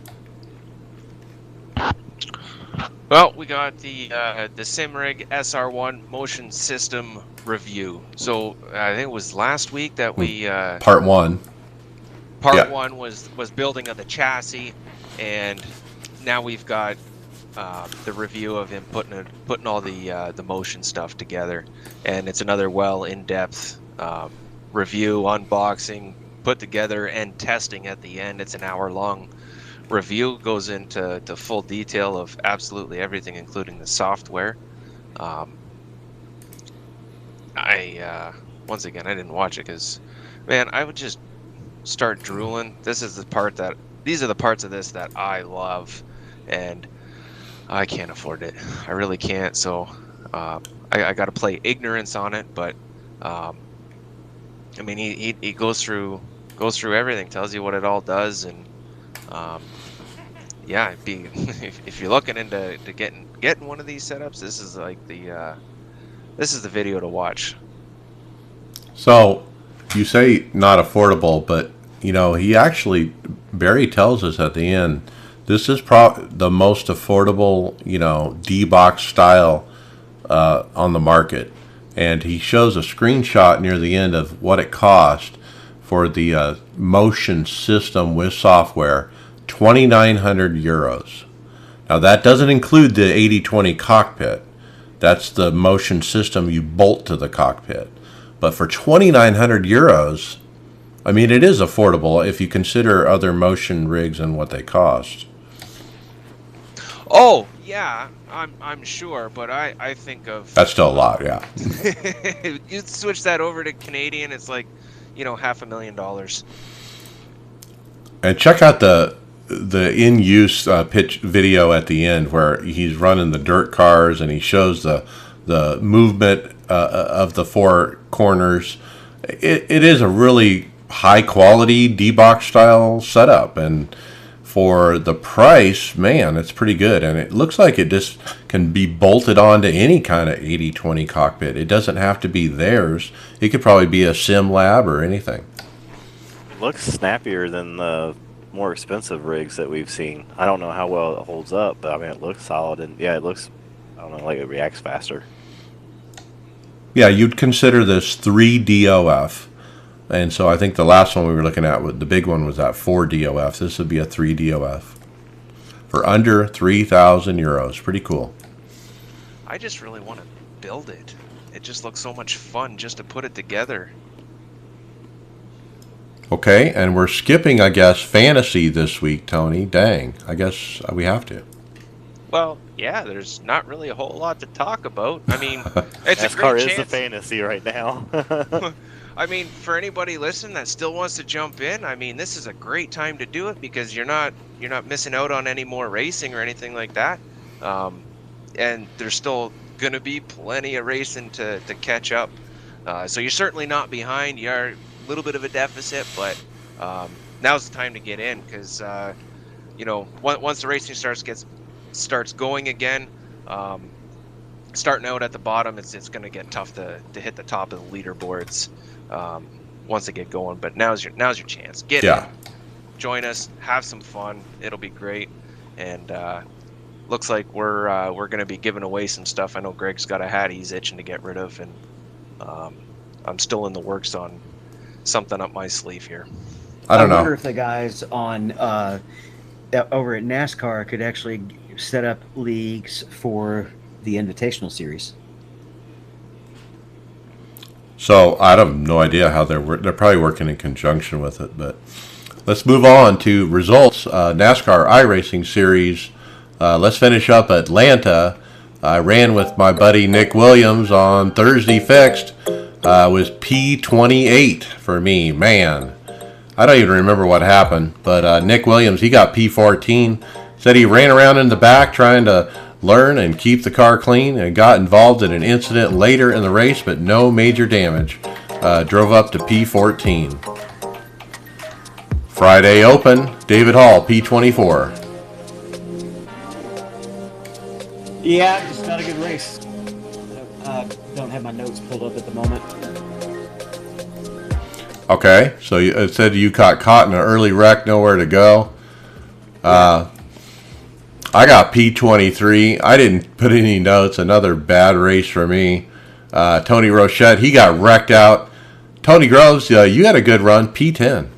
[SPEAKER 4] Well, we got the Simrig SR1 motion system review. So I think it was last week that we
[SPEAKER 3] Part 1.
[SPEAKER 4] part
[SPEAKER 3] Yeah.
[SPEAKER 4] 1 was building of the chassis, and now we've got the review of him putting all the motion stuff together, and it's another in-depth review, unboxing, put together, and testing at the end. It's an hour-long review, goes into full detail of absolutely everything, including the software. Once again, I didn't watch it because, man, I would just start drooling. These are the parts of this that I love, and I can't afford it. I really can't. So I got to play ignorance on it. But I mean, he goes through everything, tells you what it all does, and yeah, if you're looking into getting one of these setups, this is like this is the video to watch.
[SPEAKER 3] So, you say not affordable, but he actually, Barry tells us at the end, this is the most affordable, D-box style on the market, and he shows a screenshot near the end of what it cost for the motion system with software, 2,900 euros. Now that doesn't include the 80/20 cockpit. That's the motion system you bolt to the cockpit. But for 2,900 euros, I mean, it is affordable if you consider other motion rigs and what they cost.
[SPEAKER 4] Oh yeah, I'm sure, but I think of
[SPEAKER 3] That's still a lot, yeah.
[SPEAKER 4] you switch that over to Canadian, it's like $500,000.
[SPEAKER 3] And check out the in-use pitch video at the end where he's running the dirt cars and he shows the movement of the four corners. It is a really high-quality D-box style setup, and for the price, man, it's pretty good. And it looks like it just can be bolted onto any kind of 80/20 cockpit. It doesn't have to be theirs. It could probably be a SimLab or anything.
[SPEAKER 7] It looks snappier than the more expensive rigs that we've seen. I don't know how well it holds up, but I mean, it looks solid, and yeah, it looks, I don't know, like it reacts faster.
[SPEAKER 3] Yeah, you'd consider this 3 DOF. And so I think the last one we were looking at, the big one, was that 4 DOF. This would be a 3 DOF for under 3,000 euros. Pretty cool.
[SPEAKER 4] I just really want to build it. It just looks so much fun just to put it together.
[SPEAKER 3] Okay, and we're skipping, I guess, fantasy this week, Tony. Dang, I guess we have to.
[SPEAKER 4] Well, yeah, there's not really a whole lot to talk about. I mean, it's a
[SPEAKER 7] NASCAR
[SPEAKER 4] great
[SPEAKER 7] is the
[SPEAKER 4] chance.
[SPEAKER 7] fantasy right now.
[SPEAKER 4] I mean, for anybody listening that still wants to jump in, I mean, this is a great time to do it because you're not missing out on any more racing or anything like that. And there's still going to be plenty of racing to catch up. So you're certainly not behind. You are a little bit of a deficit, but now's the time to get in because once the racing starts going again, starting out at the bottom, it's going to get tough to hit the top of the leaderboards once they get going. But now's your chance. Get in, join us, have some fun. It'll be great. And looks like we're going to be giving away some stuff. I know Greg's got a hat he's itching to get rid of, and I'm still in the works on something up my sleeve here.
[SPEAKER 3] I
[SPEAKER 1] wonder if the guys on over at NASCAR could actually set up leagues for the Invitational Series.
[SPEAKER 3] So I have no idea how they're probably working in conjunction with it. But let's move on to results. NASCAR iRacing Series. Let's finish up Atlanta. I ran with my buddy Nick Williams on Thursday Fixed. Was P28 for me. Man, I don't even remember what happened. But Nick Williams, he got P14. Said he ran around in the back trying to learn and keep the car clean and got involved in an incident later in the race, but no major damage. Drove up to P14. Friday Open, David Hall, P24.
[SPEAKER 1] Yeah, just not a good race. Don't have my notes pulled up at the moment.
[SPEAKER 3] Okay, so it said you got caught in an early wreck, nowhere to go. I got P23. I didn't put any notes. Another bad race for me. Tony Rochette, he got wrecked out. Tony Groves, you had a good run, P10.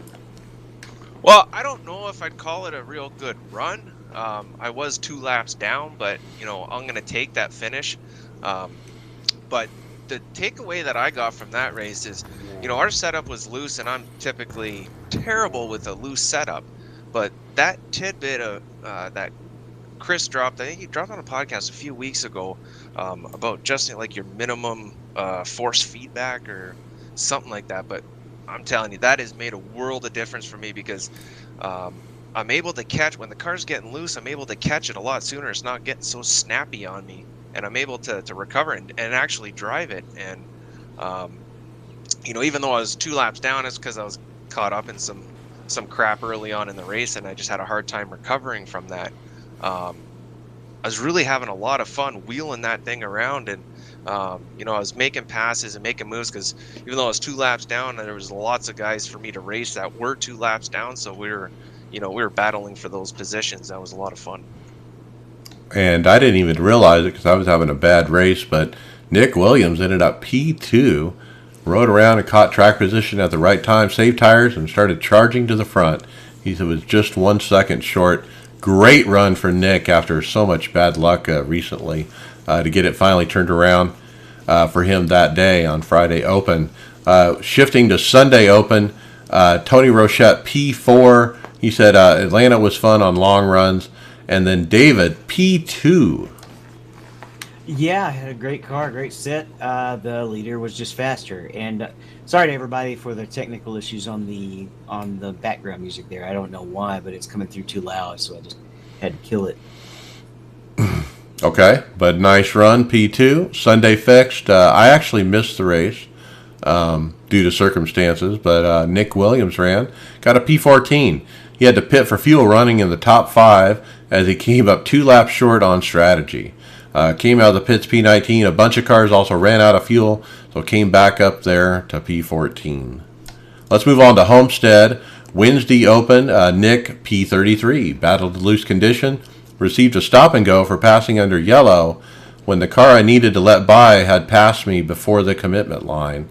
[SPEAKER 4] Well, I don't know if I'd call it a real good run. I was 2 laps down, but I'm going to take that finish. But the takeaway that I got from that race is, our setup was loose, and I'm typically terrible with a loose setup. But that tidbit of that Chris dropped, I think he dropped on a podcast a few weeks ago about just like your minimum force feedback or something like that. But I'm telling you, that has made a world of difference for me because I'm able to catch when the car's getting loose. I'm able to catch it a lot sooner. It's not getting so snappy on me, and I'm able to recover and actually drive it. And even though I was 2 laps down, it's because I was caught up in some crap early on in the race, and I just had a hard time recovering from that. I was really having a lot of fun wheeling that thing around, and I was making passes and making moves because even though I was 2 laps down, there was lots of guys for me to race that were 2 laps down, so we were battling for those positions. That was a lot of fun.
[SPEAKER 3] And I didn't even realize it because I was having a bad race, but Nick Williams ended up P2, rode around and caught track position at the right time, saved tires, and started charging to the front. He was just 1 second short. Great run for Nick after so much bad luck recently to get it finally turned around for him that day on Friday Open. Shifting to Sunday Open, Tony Rochette P4. He said Atlanta was fun on long runs. And then David P2.
[SPEAKER 1] Yeah, I had a great car, great set. The leader was just faster. And sorry to everybody for the technical issues on the background music there. I don't know why, but it's coming through too loud, so I just had to kill it.
[SPEAKER 3] Okay, but nice run, P2. Sunday fixed. I actually missed the race due to circumstances, but Nick Williams ran. Got a P14. He had to pit for fuel running in the top 5 as he came up 2 laps short on strategy. Came out of the pits P19. A bunch of cars also ran out of fuel, so came back up there to P14. Let's move on to Homestead. Wednesday Open, Nick P33. Battled loose condition. Received a stop and go for passing under yellow when the car I needed to let by had passed me before the commitment line.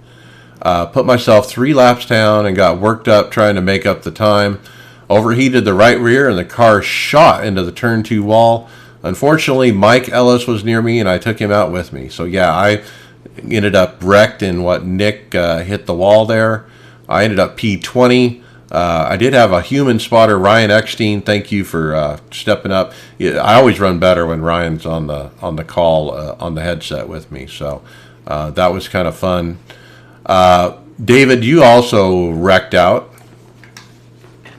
[SPEAKER 3] Put myself 3 laps down and got worked up trying to make up the time. Overheated the right rear and the car shot into the turn 2 wall. Unfortunately, Mike Ellis was near me and I took him out with me. So yeah, I ended up wrecked in what Nick hit the wall there. I ended up P20. I did have a human spotter, Ryan Eckstein. Thank you for stepping up. Yeah, I always run better when Ryan's on the call on the headset with me. So that was kind of fun. David, you also wrecked out.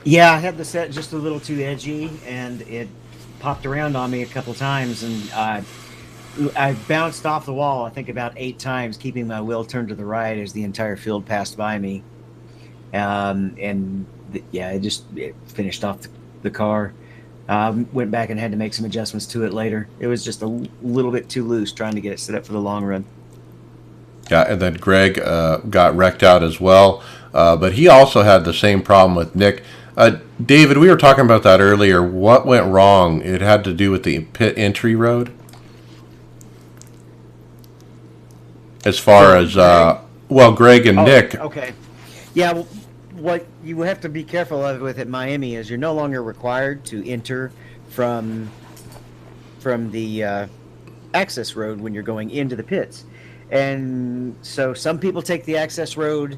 [SPEAKER 1] Yeah, I had the set just a little too edgy, and it popped around on me a couple times, and I bounced off the wall, I think about 8 times, keeping my wheel turned to the right as the entire field passed by me. It finished off the car. Went back and had to make some adjustments to it later. It was just a little bit too loose trying to get it set up for the long run.
[SPEAKER 3] Yeah, and then Greg got wrecked out as well, but he also had the same problem with Nick. David, we were talking about that earlier. What went wrong? It had to do with the pit entry road? As far as, Greg and Nick.
[SPEAKER 1] Okay. Yeah, well, what you have to be careful of with at Miami is you're no longer required to enter from the access road when you're going into the pits. And so some people take the access road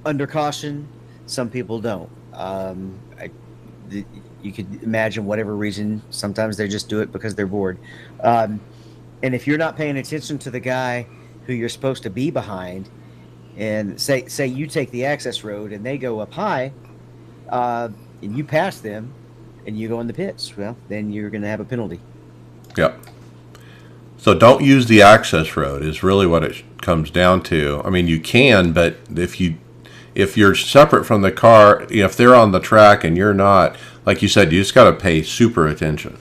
[SPEAKER 1] under caution. Some people don't. You could imagine whatever reason. Sometimes they just do it because they're bored. And if you're not paying attention to the guy who you're supposed to be behind, and say you take the access road and they go up high, and you pass them, and you go in the pits, well, then you're going to have a penalty.
[SPEAKER 3] Yep. So don't use the access road is really what it comes down to. I mean, you can, but if you're separate from the car, if they're on the track and you're not, like you said, you just got to pay super attention.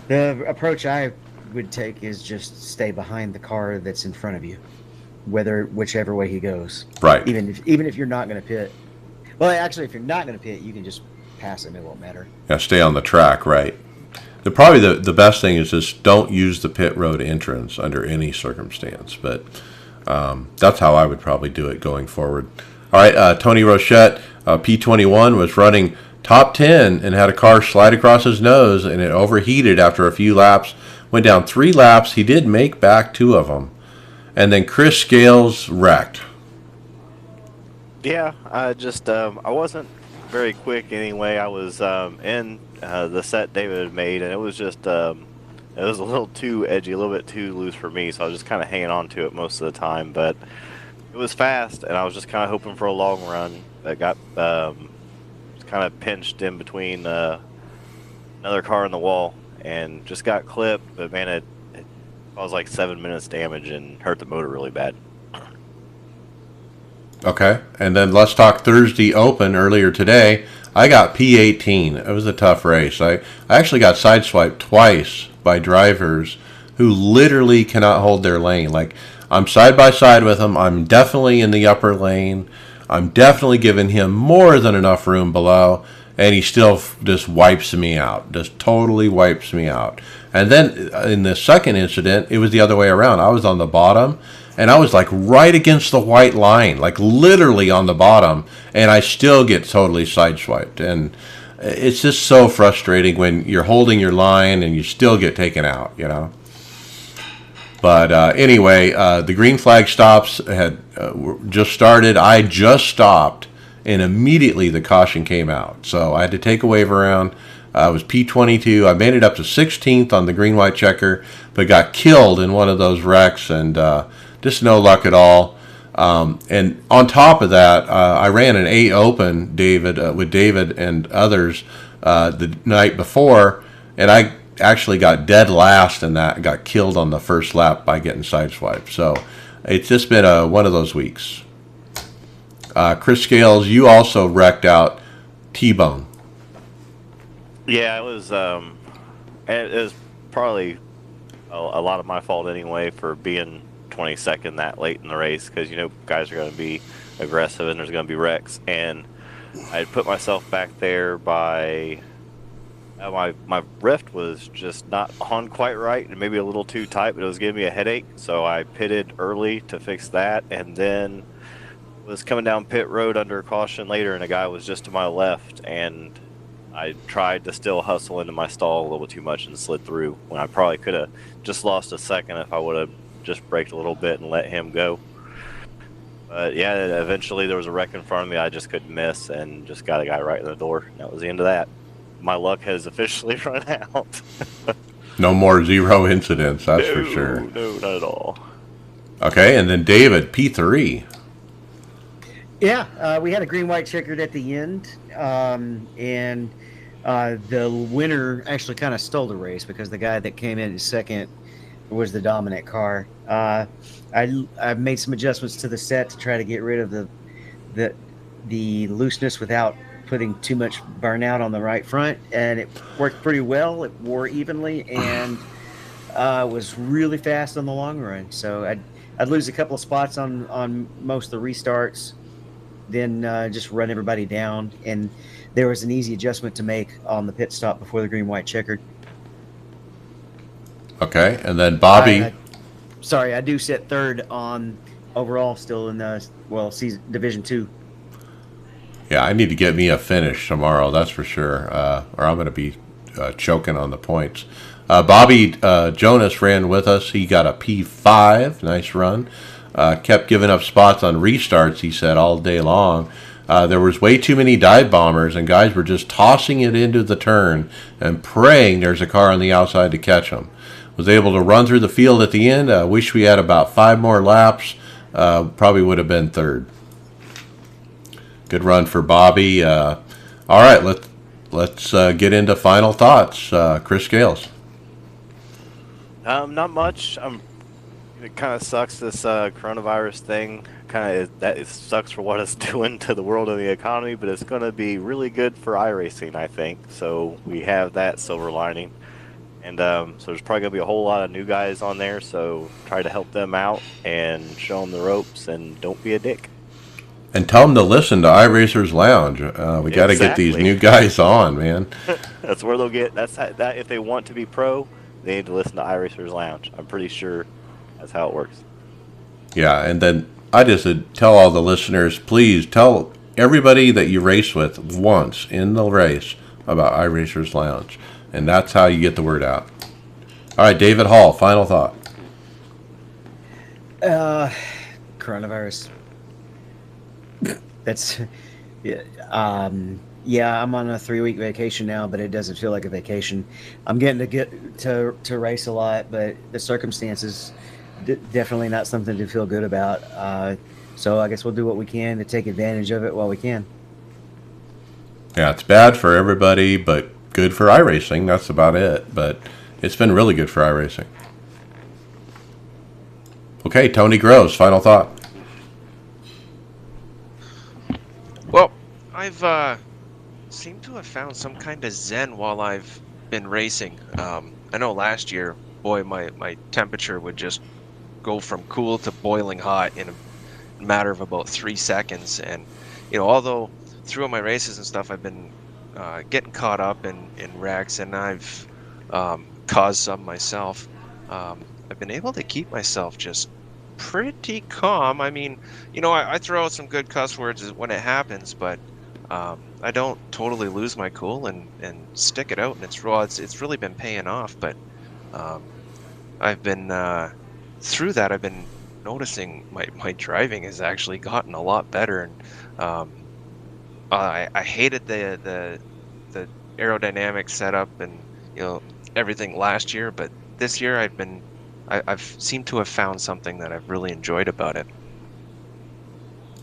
[SPEAKER 1] The approach I would take is just stay behind the car that's in front of you, whichever way he goes.
[SPEAKER 3] Right.
[SPEAKER 1] Even if you're not going to pit. Well, actually, if you're not going to pit, you can just pass him. It won't matter.
[SPEAKER 3] Yeah, stay on the track, right. Probably the best thing is just don't use the pit road entrance under any circumstance. But that's how I would probably do it going forward. All right, Tony Rochette, P21, was running top 10 and had a car slide across his nose, and it overheated after a few laps. Went down 3 laps. He did make back 2 of them. And then Chris Scales wrecked.
[SPEAKER 7] Yeah, I wasn't very quick anyway. I was in the set David had made, and it was just it was a little too edgy, a little bit too loose for me, so I was just kind of hanging on to it most of the time. But it was fast, and I was just kind of hoping for a long run. That got kind of pinched in between another car and the wall, and just got clipped. But man, it caused like 7 minutes damage and hurt the motor really bad.
[SPEAKER 3] Okay, and then let's talk Thursday Open earlier today. I got P18. It was a tough race. I actually got sideswiped twice by drivers who literally cannot hold their lane. Like, I'm side by side with him. I'm definitely in the upper lane. I'm definitely giving him more than enough room below, and he still just wipes me out. Just totally wipes me out. And then in the second incident, it was the other way around. I was on the bottom, and I was like right against the white line, like literally on the bottom, and I still get totally sideswiped. And it's just so frustrating when you're holding your line and you still get taken out, you know. But anyway, the green flag stops had just started. I just stopped, and immediately the caution came out. So I had to take a wave around. I was P22. I made it up to 16th on the green-white checker, but got killed in one of those wrecks, and just no luck at all. And on top of that, I ran an 8 Open, David, with David and others the night before, and I actually got dead last in that, got killed on the first lap by getting sideswiped. So it's just been one of those weeks. Chris Scales, you also wrecked out T-Bone.
[SPEAKER 7] Yeah, it was probably a lot of my fault anyway for being 22nd that late in the race, because you know guys are going to be aggressive and there's going to be wrecks, and I had put myself back there by my rift was just not on quite right and maybe a little too tight, but it was giving me a headache, so I pitted early to fix that, and then was coming down pit road under caution later, and a guy was just to my left, and I tried to still hustle into my stall a little too much and slid through when I probably could have just lost a second if I would have just braked a little bit and let him go. But yeah, eventually there was a wreck in front of me I just couldn't miss, and just got a guy right in the door. That was the end of that. My luck has officially run out.
[SPEAKER 3] No more zero incidents, that's for sure.
[SPEAKER 7] No, not at all.
[SPEAKER 3] Okay, and then David, P3.
[SPEAKER 1] Yeah, we had a green-white checkered at the end, and the winner actually kind of stole the race because the guy that came in second was the dominant car. I made some adjustments to the set to try to get rid of the looseness without putting too much burnout on the right front, and it worked pretty well. It wore evenly and was really fast on the long run. So I'd lose a couple of spots on most of the restarts, then just run everybody down, and there was an easy adjustment to make on the pit stop before the green-white checkered.
[SPEAKER 3] Okay, and then Bobby.
[SPEAKER 1] Sorry, I do sit third on overall still in the season Division 2.
[SPEAKER 3] Yeah, I need to get me a finish tomorrow, that's for sure, or I'm going to be choking on the points. Bobby Jonas ran with us. He got a P5, nice run. Kept giving up spots on restarts, he said, all day long. There was way too many dive bombers, and guys were just tossing it into the turn and praying there's a car on the outside to catch them. Was able to run through the field at the end. Wish we had about 5 more laps. Probably would have been third. Good run for Bobby. All right, let's get into final thoughts. Chris Scales.
[SPEAKER 7] Not much. It kind of sucks, this coronavirus thing. It sucks for what it's doing to the world and the economy, but it's going to be really good for iRacing, I think. So we have that silver lining. And so there's probably going to be a whole lot of new guys on there, so try to help them out and show them the ropes, and don't be a dick. And
[SPEAKER 3] tell them to listen to iRacers Lounge. We got to get these new guys on, man.
[SPEAKER 7] That's where they'll get, that if they want to be pro, they need to listen to iRacers Lounge. I'm pretty sure that's how it works.
[SPEAKER 3] Yeah, and then I just tell all the listeners, please tell everybody that you race with once in the race about iRacers Lounge. And that's how you get the word out. All right, David Hall, final thought.
[SPEAKER 1] Coronavirus. That's, yeah. I'm on a 3-week vacation now, but it doesn't feel like a vacation. I'm getting to race a lot, but the circumstances definitely not something to feel good about. So I guess we'll do what we can to take advantage of it while we can.
[SPEAKER 3] Yeah, it's bad for everybody, but good for iRacing. That's about it. But it's been really good for iRacing. Okay, Tony Gross, final thought.
[SPEAKER 4] Well, I've seemed to have found some kind of zen while I've been racing. I know last year, boy, my temperature would just go from cool to boiling hot in a matter of about 3 seconds. And, although through my races and stuff, I've been getting caught up in wrecks, and I've caused some myself. I've been able to keep myself just pretty calm. I mean, I throw out some good cuss words when it happens, but I don't totally lose my cool and stick it out, and it's really been paying off. But I've been through that. I've been noticing my driving has actually gotten a lot better, and I hated the aerodynamic setup and everything last year, but this year I've seemed to have found something that I've really enjoyed about it.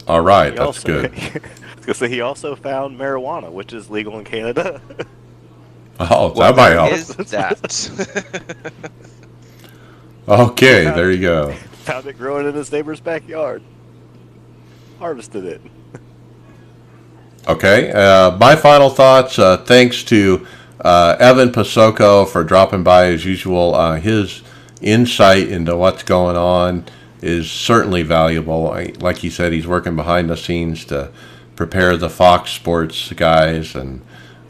[SPEAKER 3] All right,
[SPEAKER 7] He
[SPEAKER 3] that's
[SPEAKER 7] also-
[SPEAKER 3] good.
[SPEAKER 7] I was gonna say he also found marijuana, which is legal in Canada.
[SPEAKER 3] Oh, that might help.
[SPEAKER 4] Is that?
[SPEAKER 3] Okay, there you go.
[SPEAKER 7] Found it growing in his neighbor's backyard. Harvested it.
[SPEAKER 3] Okay, my final thoughts. Thanks to Evan Pasoko for dropping by as usual. His insight into what's going on is certainly valuable. Like he said, he's working behind the scenes to prepare the Fox Sports guys and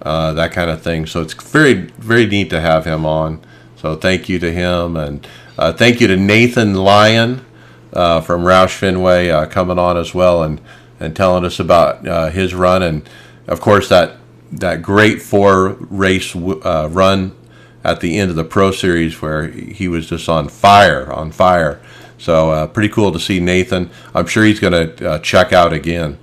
[SPEAKER 3] that kind of thing. So it's very, very neat to have him on. So thank you to him, and thank you to Nathan Lyon from Roush Fenway coming on as well and telling us about his run, and of course that great 4-race run at the end of the Pro Series where he was just on fire. So pretty cool to see Nathan. I'm sure he's going to check out again.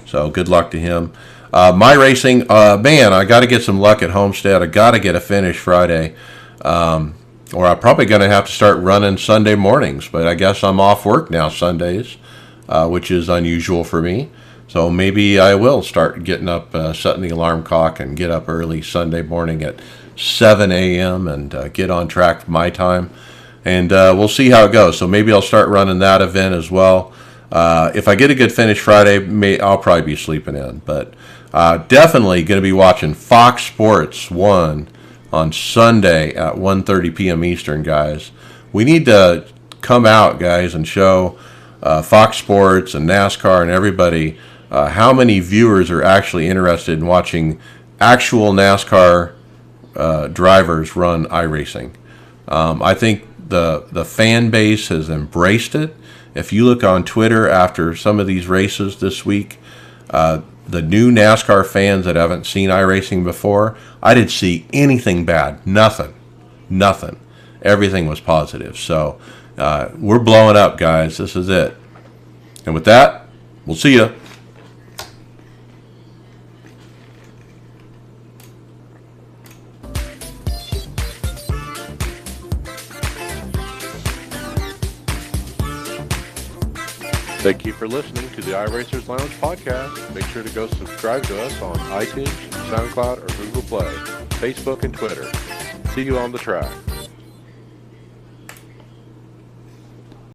[SPEAKER 3] So good luck to him. My racing, man, I got to get some luck at Homestead. I got to get a finish Friday. Or I'm probably going to have to start running Sunday mornings, but I guess I'm off work now Sundays, which is unusual for me. So maybe I will start getting up, setting the alarm clock and get up early Sunday morning at 7 a.m. and get on track for my time. And we'll see how it goes. So maybe I'll start running that event as well. If I get a good finish Friday, I'll probably be sleeping in. But definitely going to be watching Fox Sports 1 on Sunday at 1:30 p.m. Eastern, guys. We need to come out, guys, and show Fox Sports and NASCAR and everybody how many viewers are actually interested in watching actual NASCAR drivers run iRacing. I think the fan base has embraced it. If you look on Twitter after some of these races this week, the new NASCAR fans that haven't seen iRacing before, I didn't see anything bad. Nothing. Everything was positive. So we're blowing up, guys. This is it. And with that, we'll see you. Thank you for listening to the iRacers Lounge podcast. Make sure to go subscribe to us on iTunes, SoundCloud, or Google Play, Facebook, and Twitter. See you on the track.